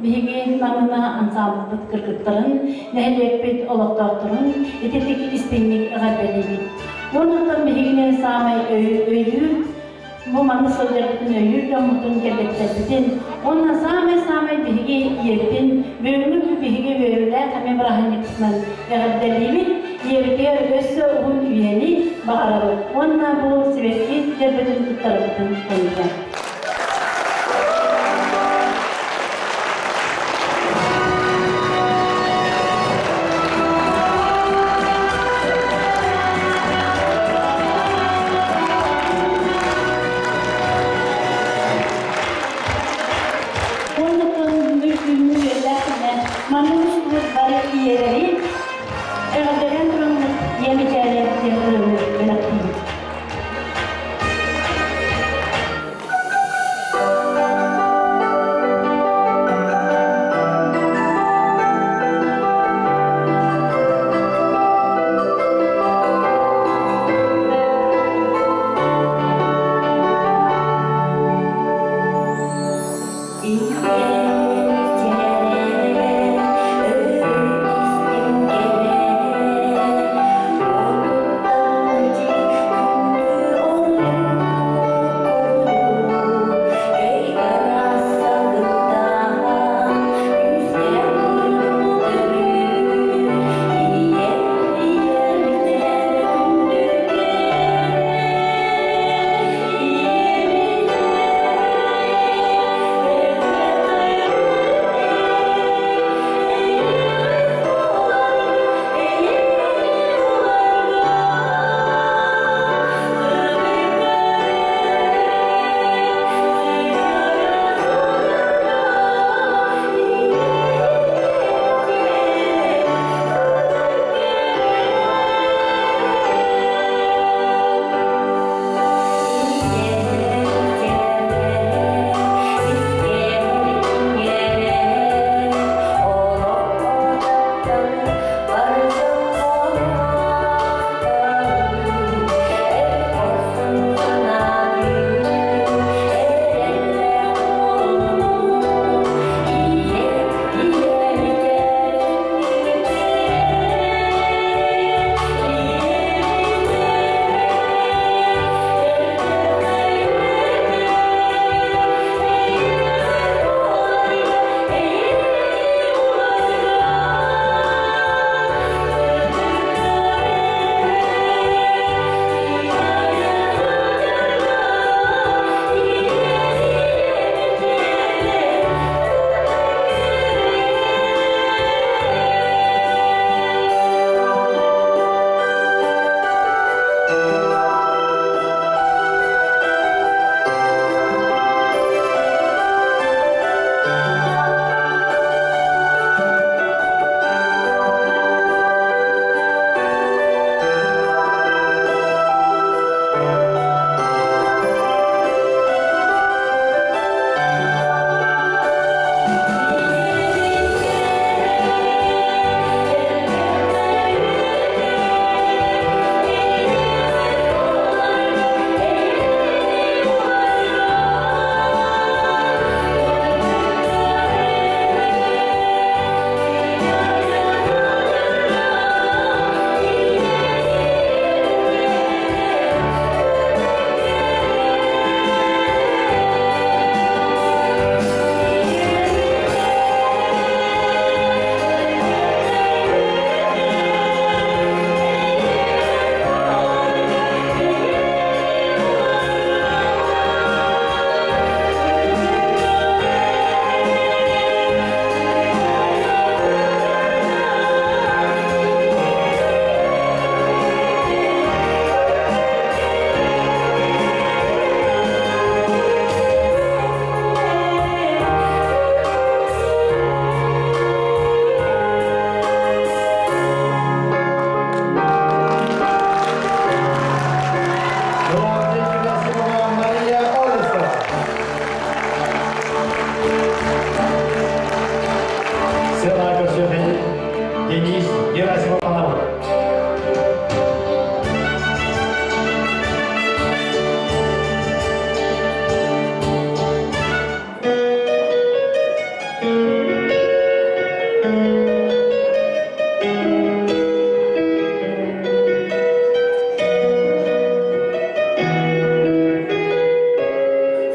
Bihi namına ansamblı kırkıtların, nehlekbet olaktaktırın, etetik istinlik gaddeliydi. Ondan bihine samay öylü, bu manı sözlerinin öylü, yamutun gereklerinin, ondan samay bihi yertin, bölünüp bihi böyle, hemen Brahmanistan yağdalibit yerge össe un üyeni bağırır. Onna bu sebepli derbedin tutarıptın koyacağım.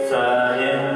Sayın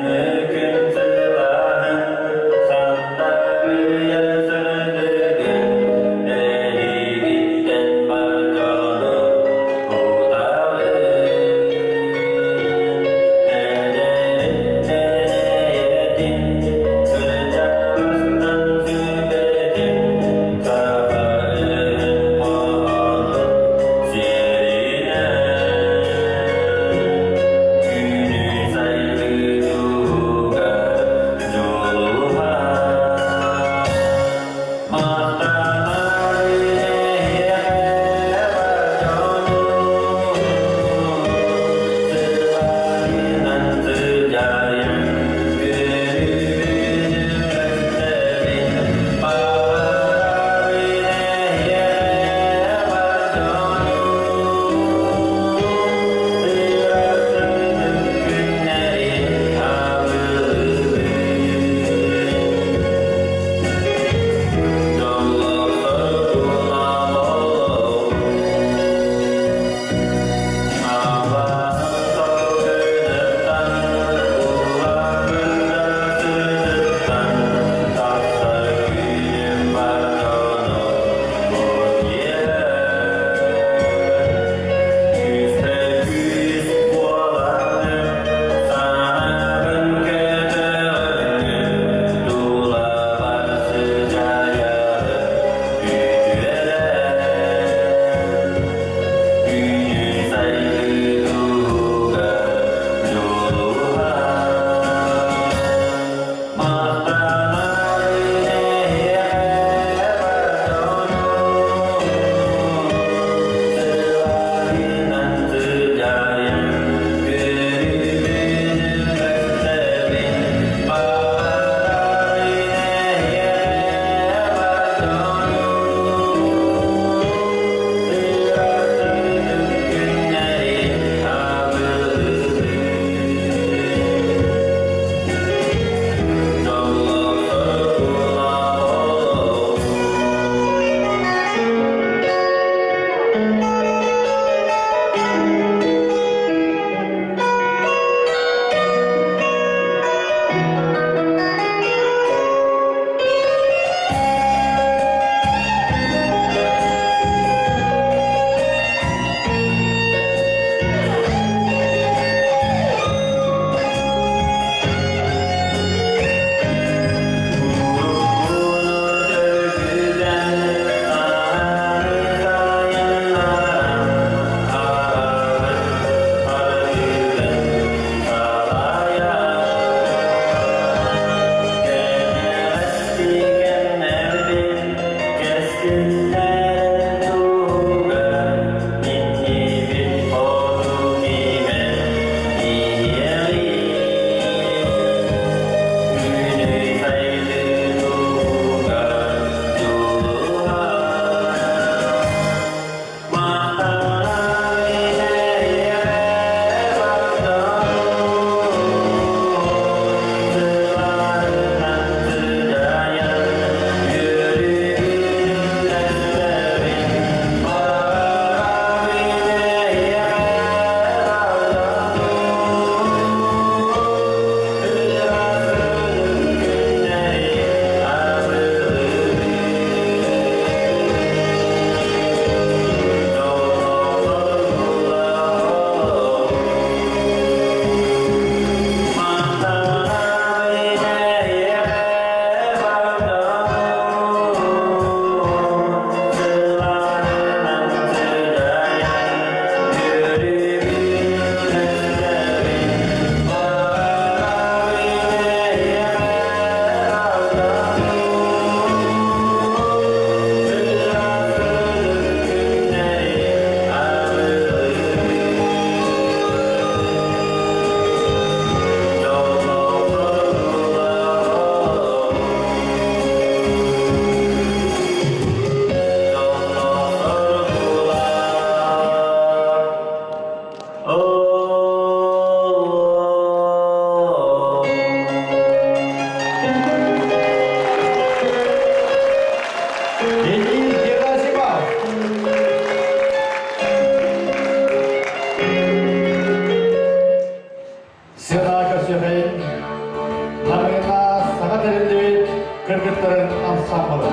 Культураларын ансамблы.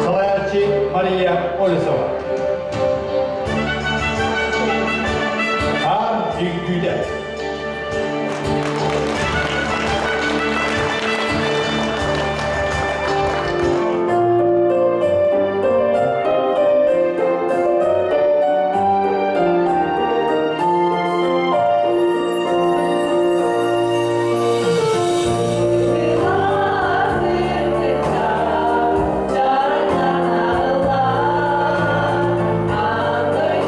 Салаячи Мария Олесова. Ар Диггүйде. Андой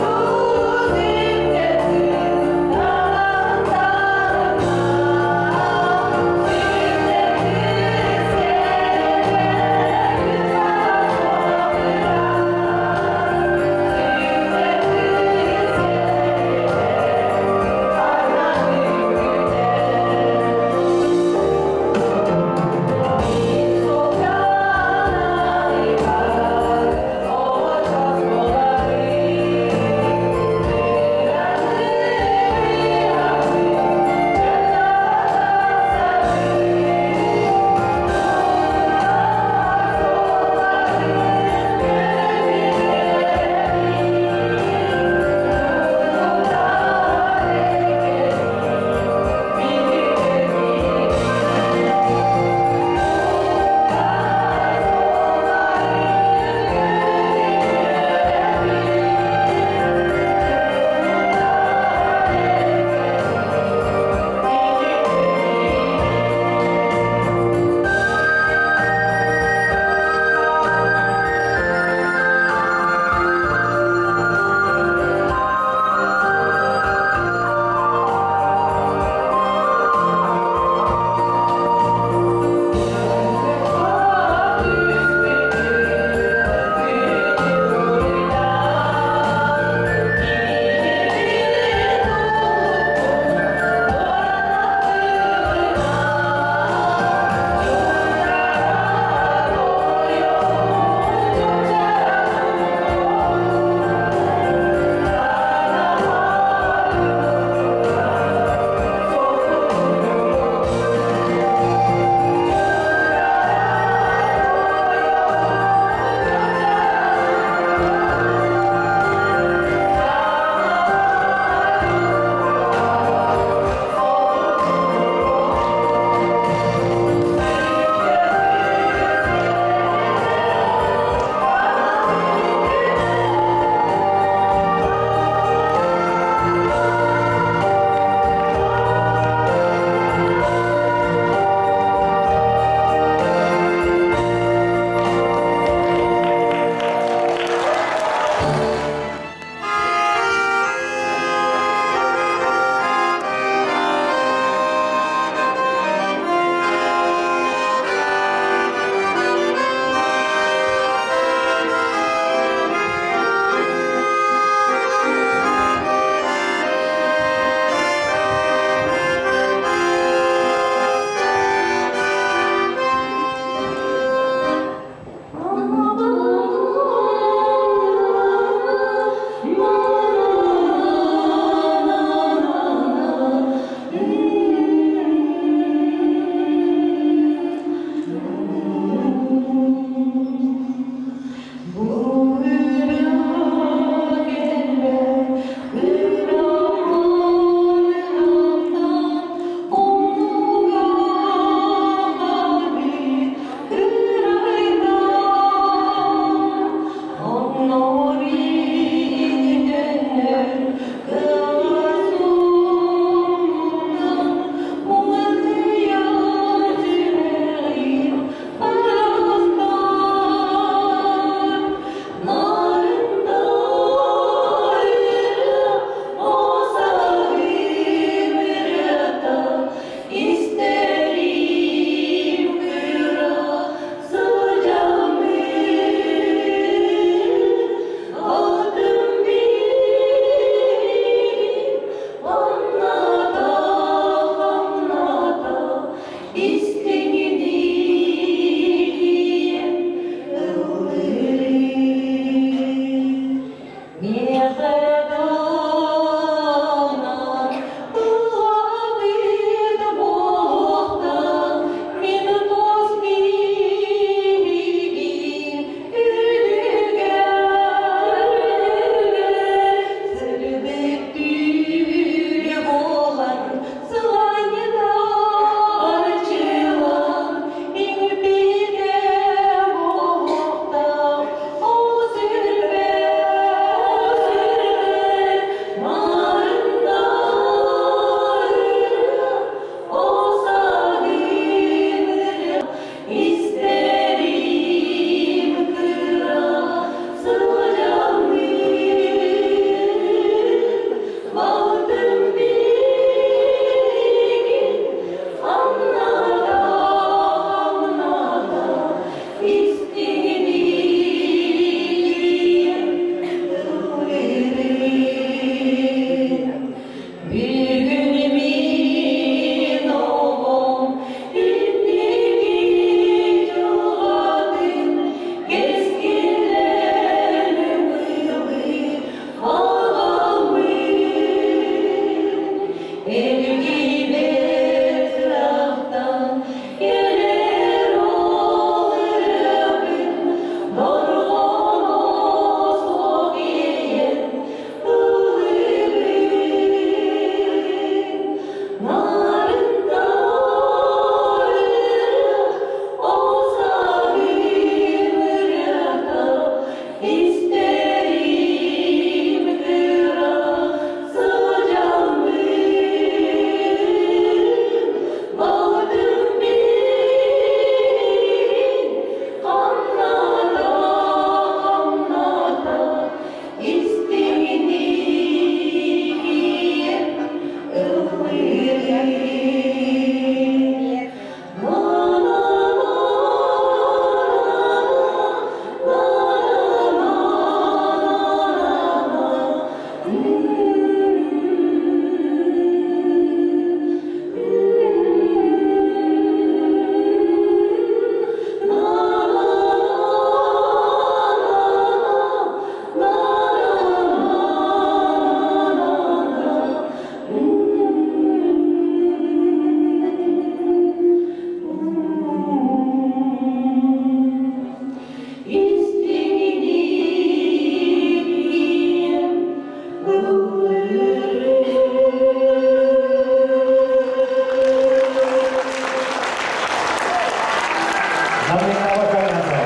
Namına bakan sağ.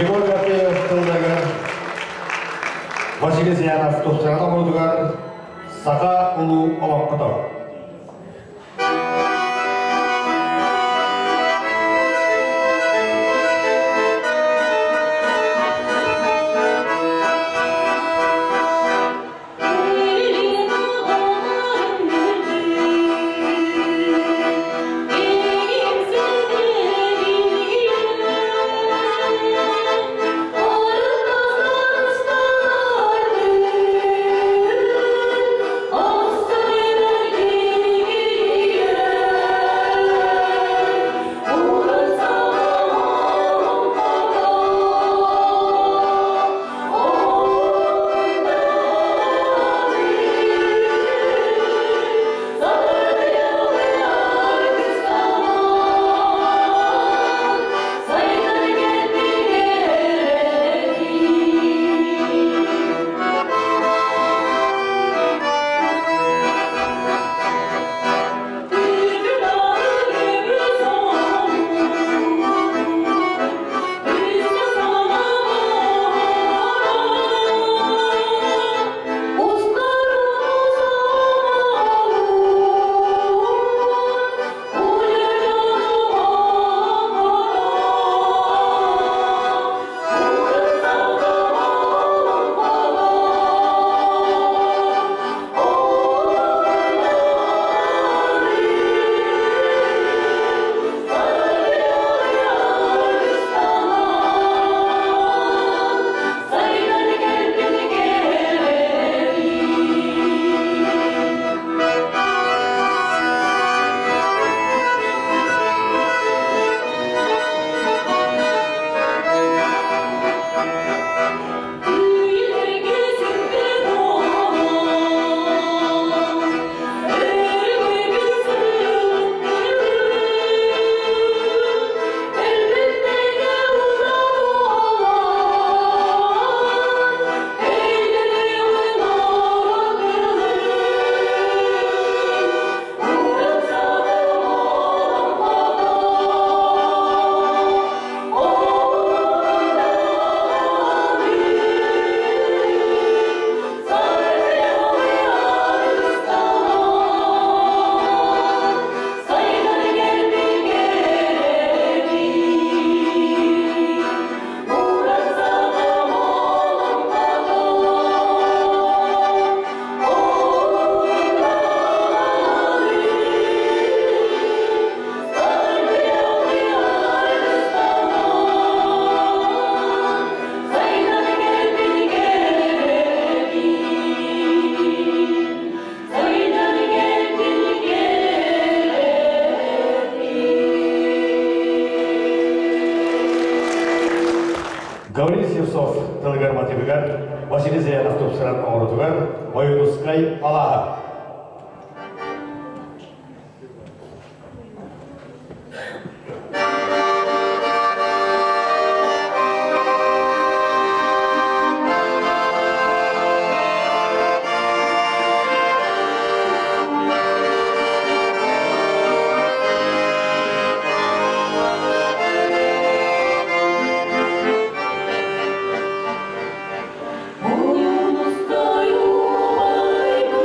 Егор Гапеев тылдагы Василий Зиянов топсырана мурдугар Сака улу олоққыта. Гаврил Севцов тылгар математикар, Василий Зиянов топсыран оңырдугар, Ойынускай Алаға. Oyunuz kayu, ay bu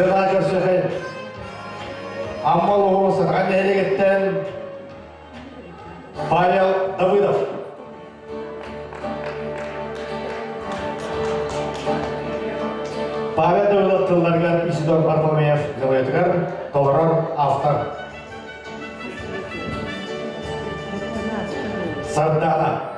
Sırna görsün. Ammal oğlu Satran Nehriyetten Pavel Давыдов. Pavel Давыдов тылдарга Исидор Парфомеев Завоятыгар, Толорор автор. Сардана.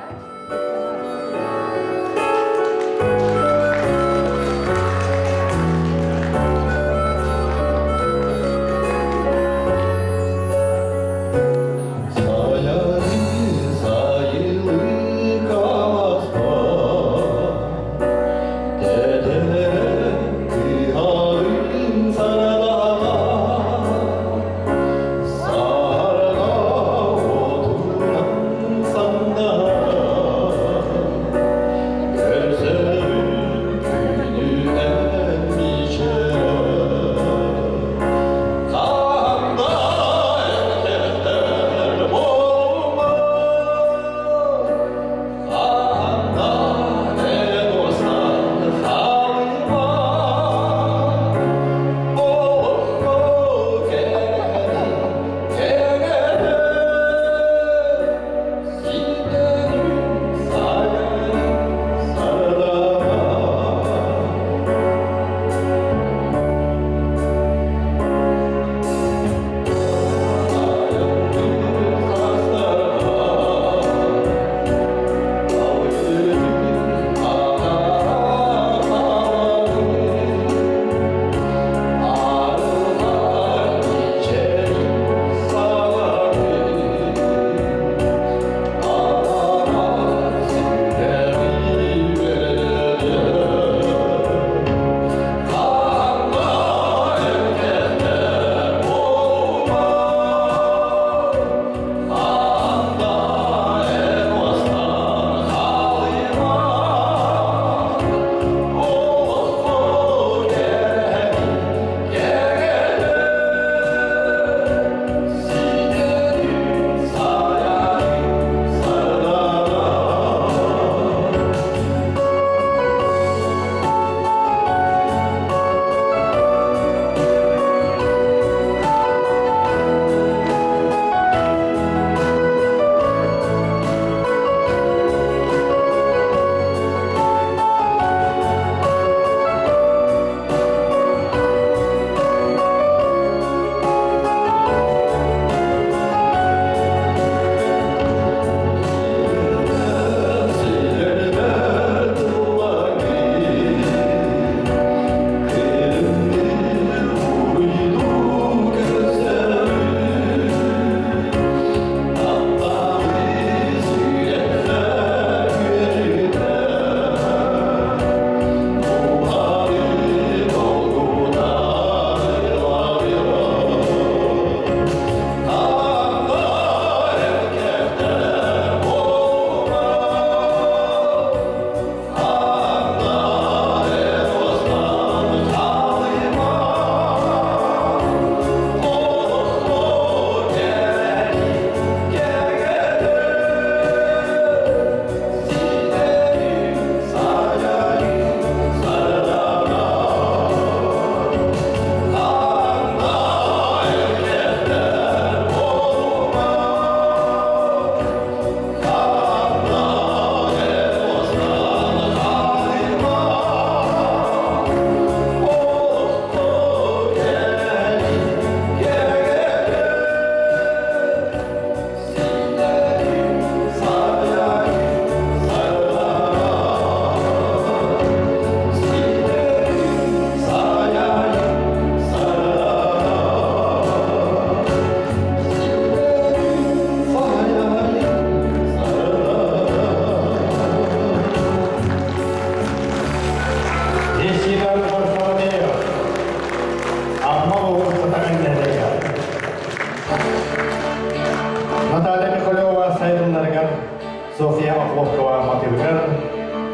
Sofia Akhlovkova Matilgar,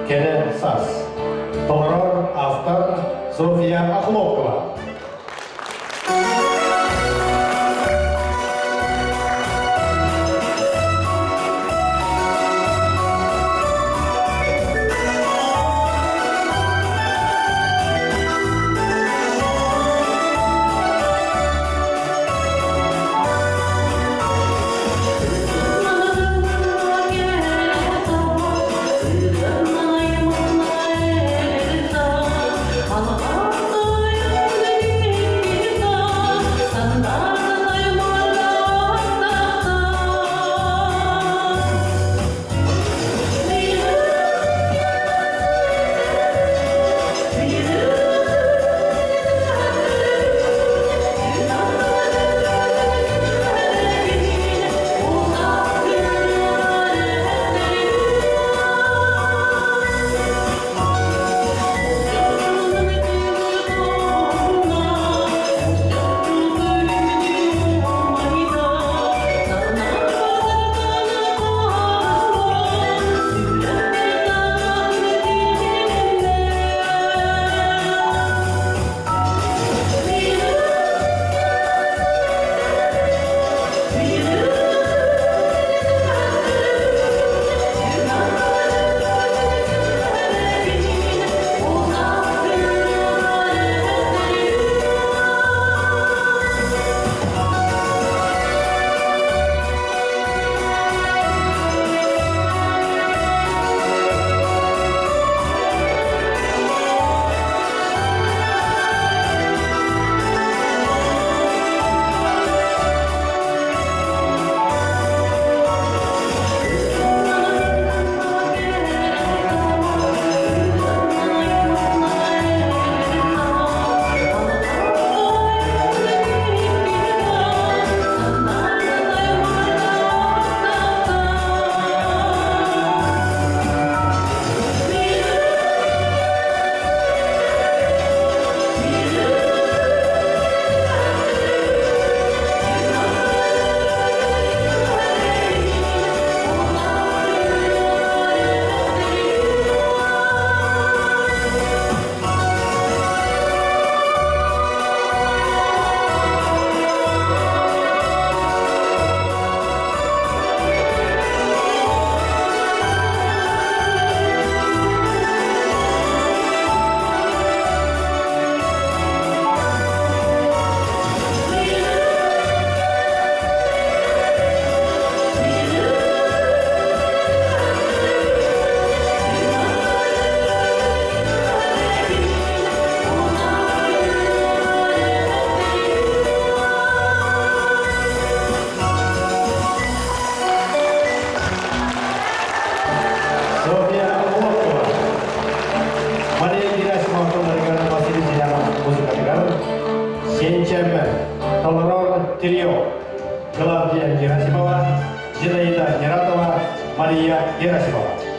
Kede Sas. Toleror after Sofia Akhlovkova. Трио, Клавдия Герасимова, Зинаида Нератова, Мария Герасимова.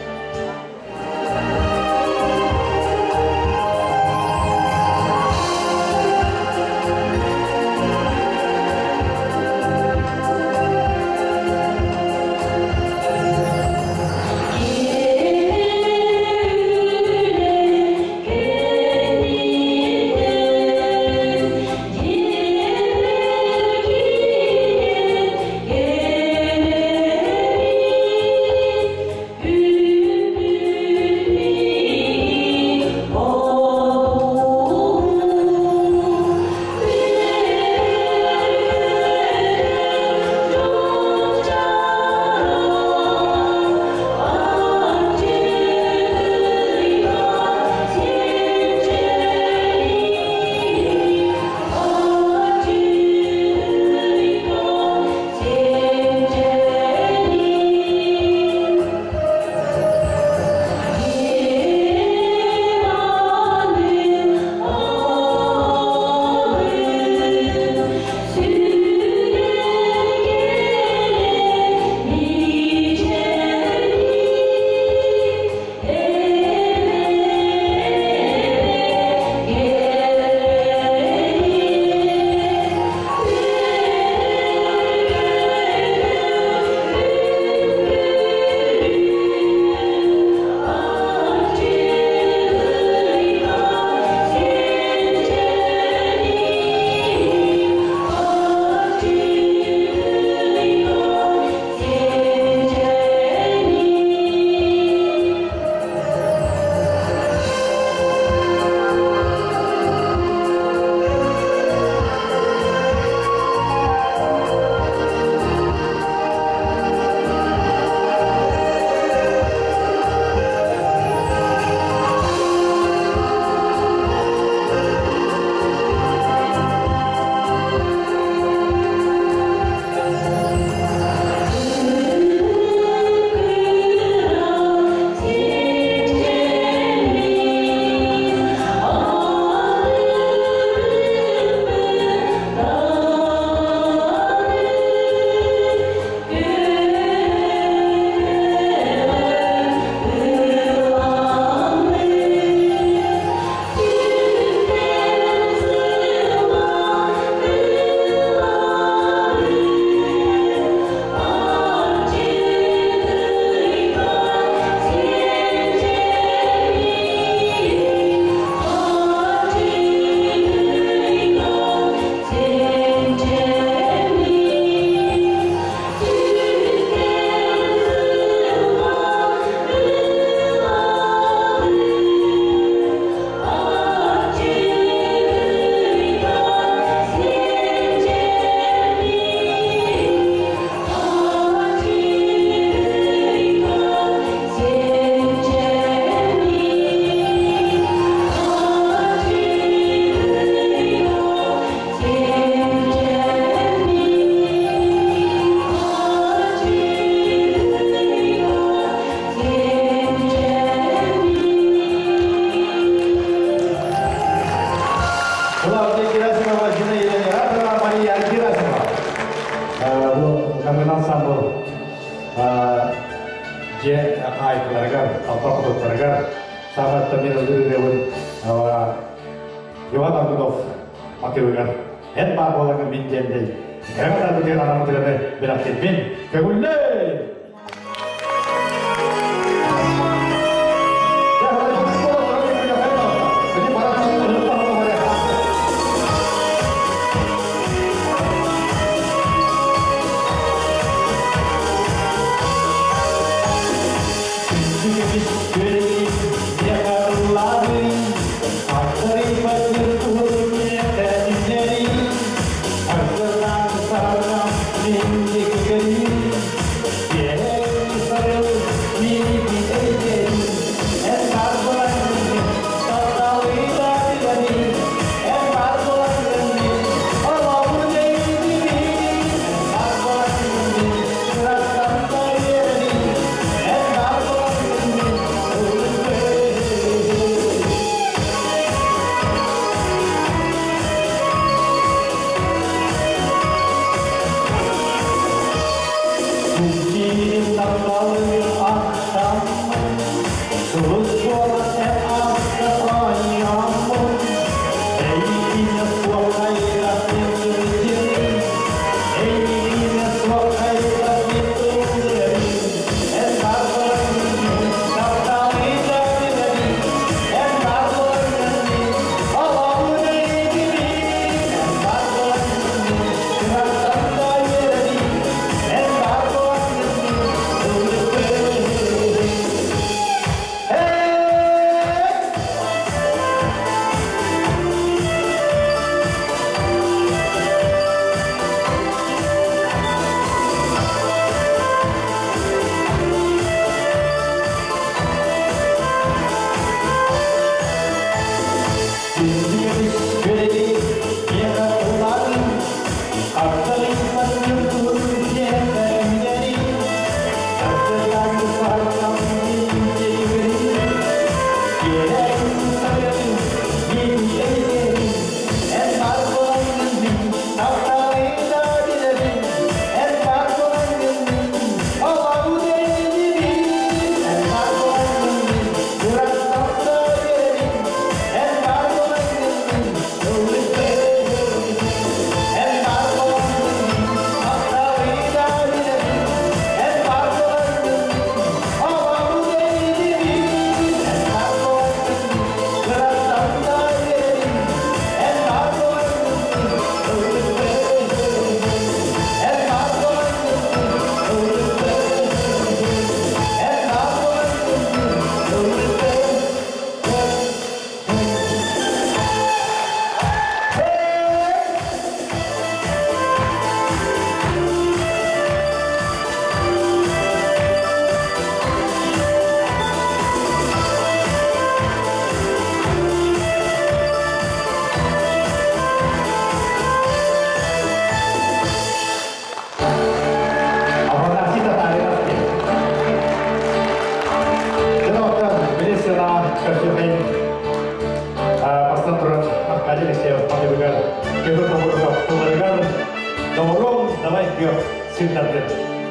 сиртарды.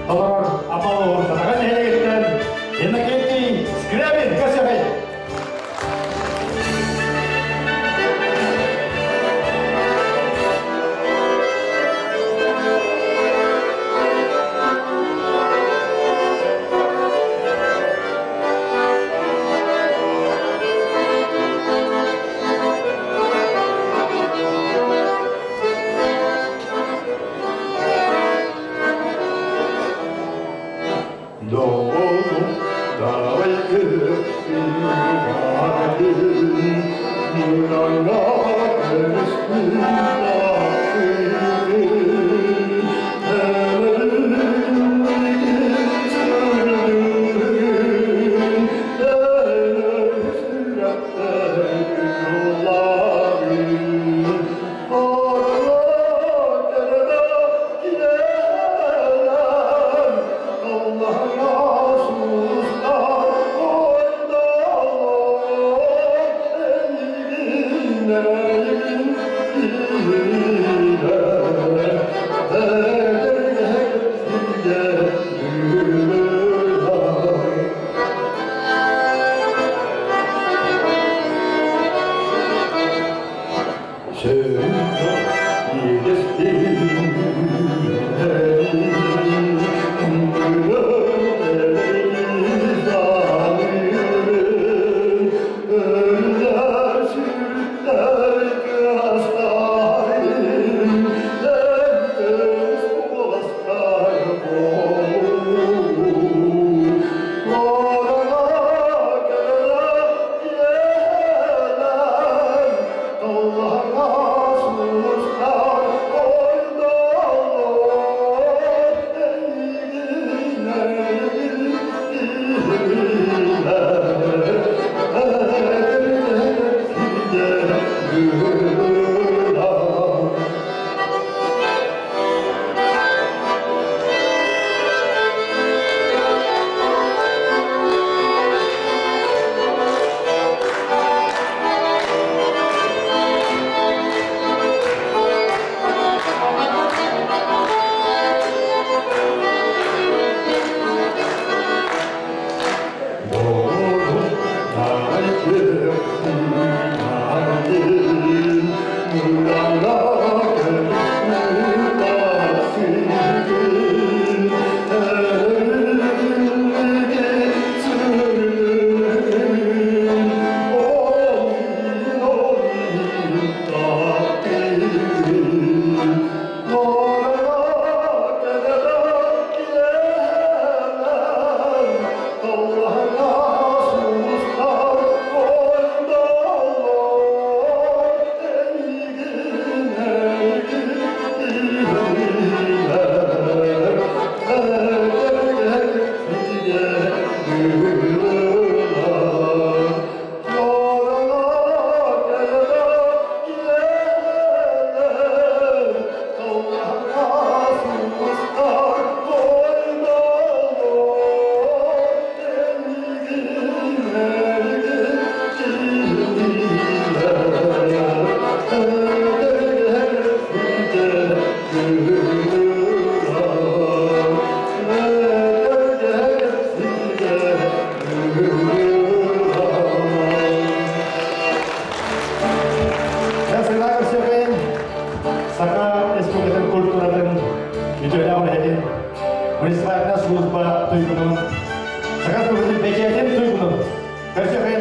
Толор апалы ортаға нелегеттен Иннокентий Скрябин Косяхай.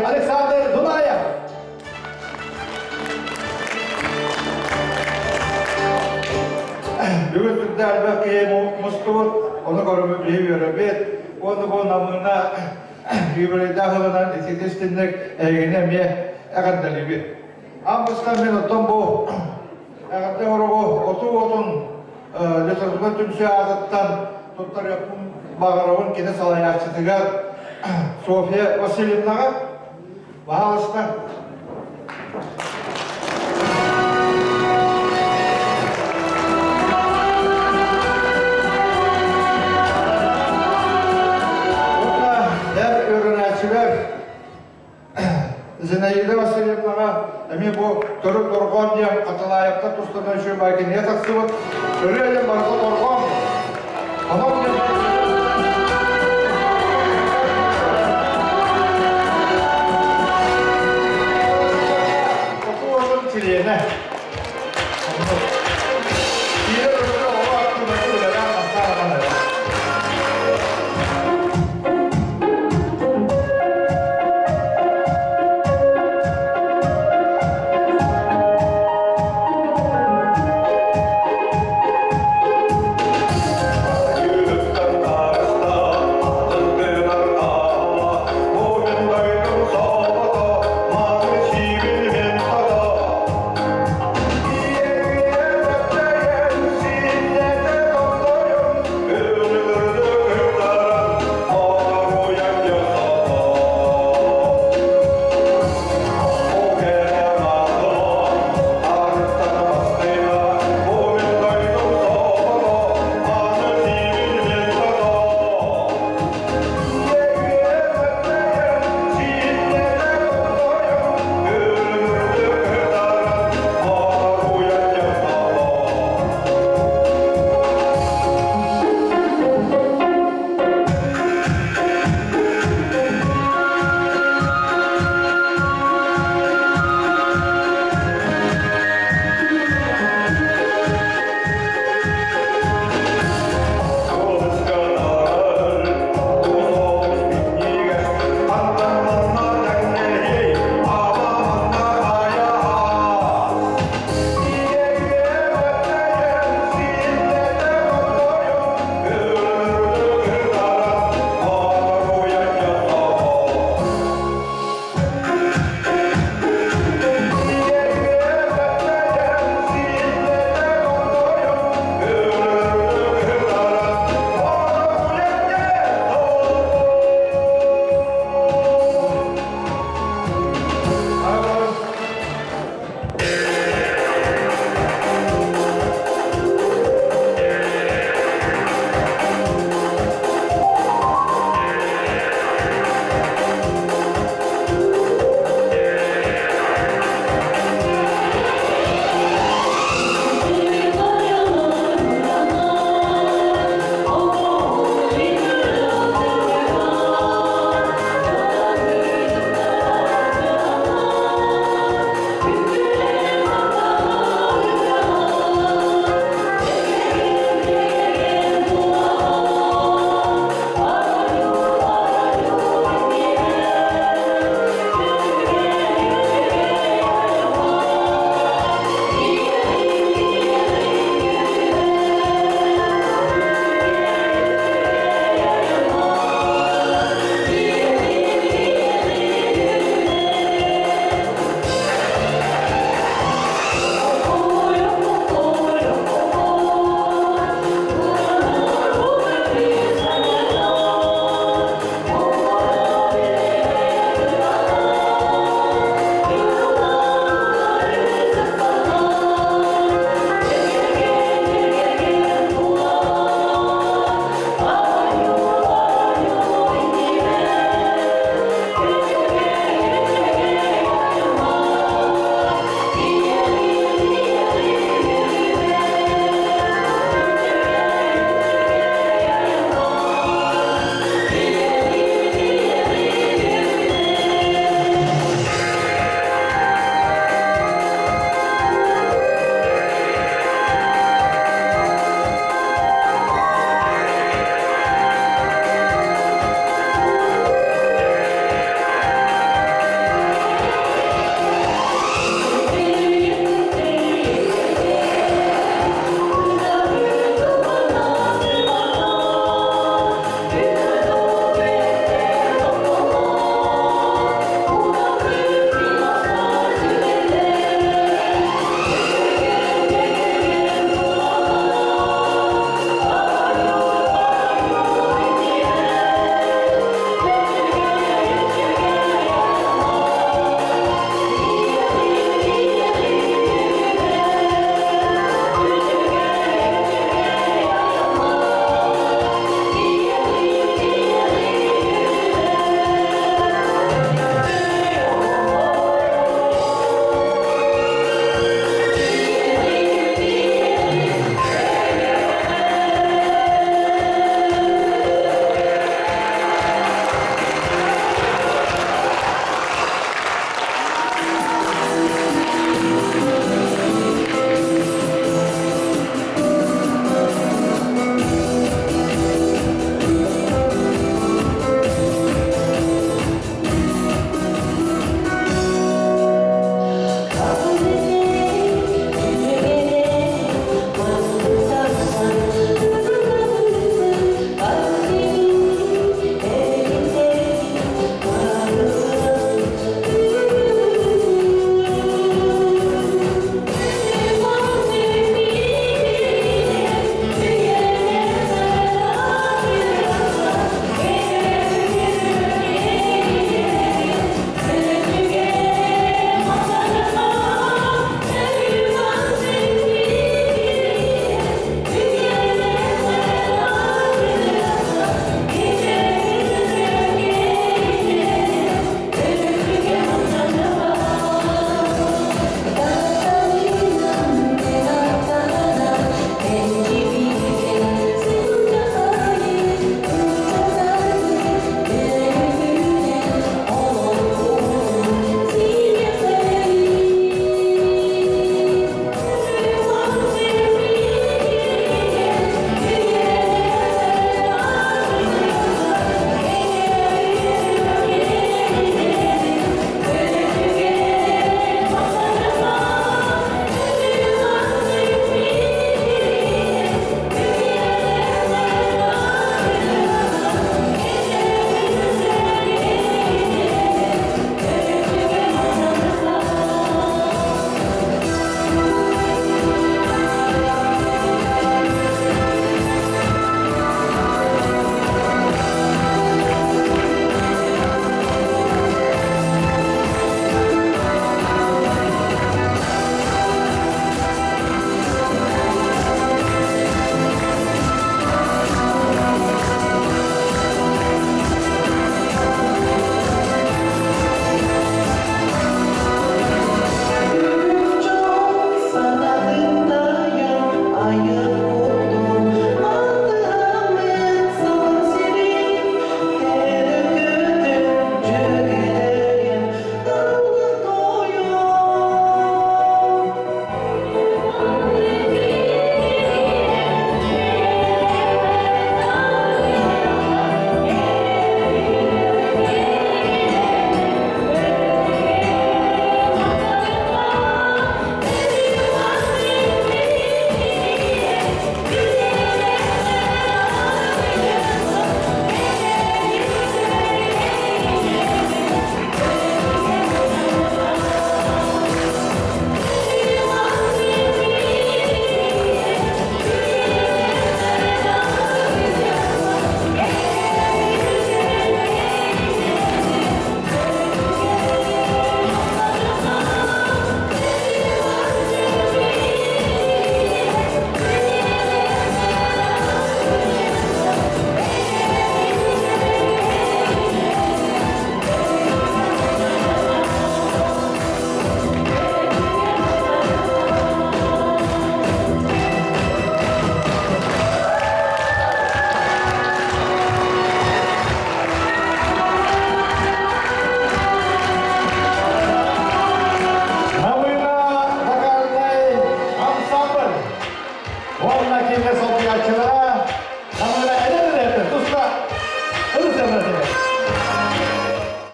Александр Дунаев. Бүгін күнде әлбәтте мұстығыт, оны көрімі біліп өребет, оны бұл намына үйбірейді ғылынан етедестінлік әйгіне ме әғандалі бет. Амбыстан мен оттан бұл әғанды ұрығы оту-отын лесірдігі түмсі ағыттан тұттар япын бағарауын кені салай ақсытығар София Васильевнаға бағалыстан. Зинаида Васильевнаға әме бұл түрік ұрған дем қатылайықта тұстырдан шөп әкене тақсы бұд. Үрелі барғы ұрған. Oku oğlum çileğine.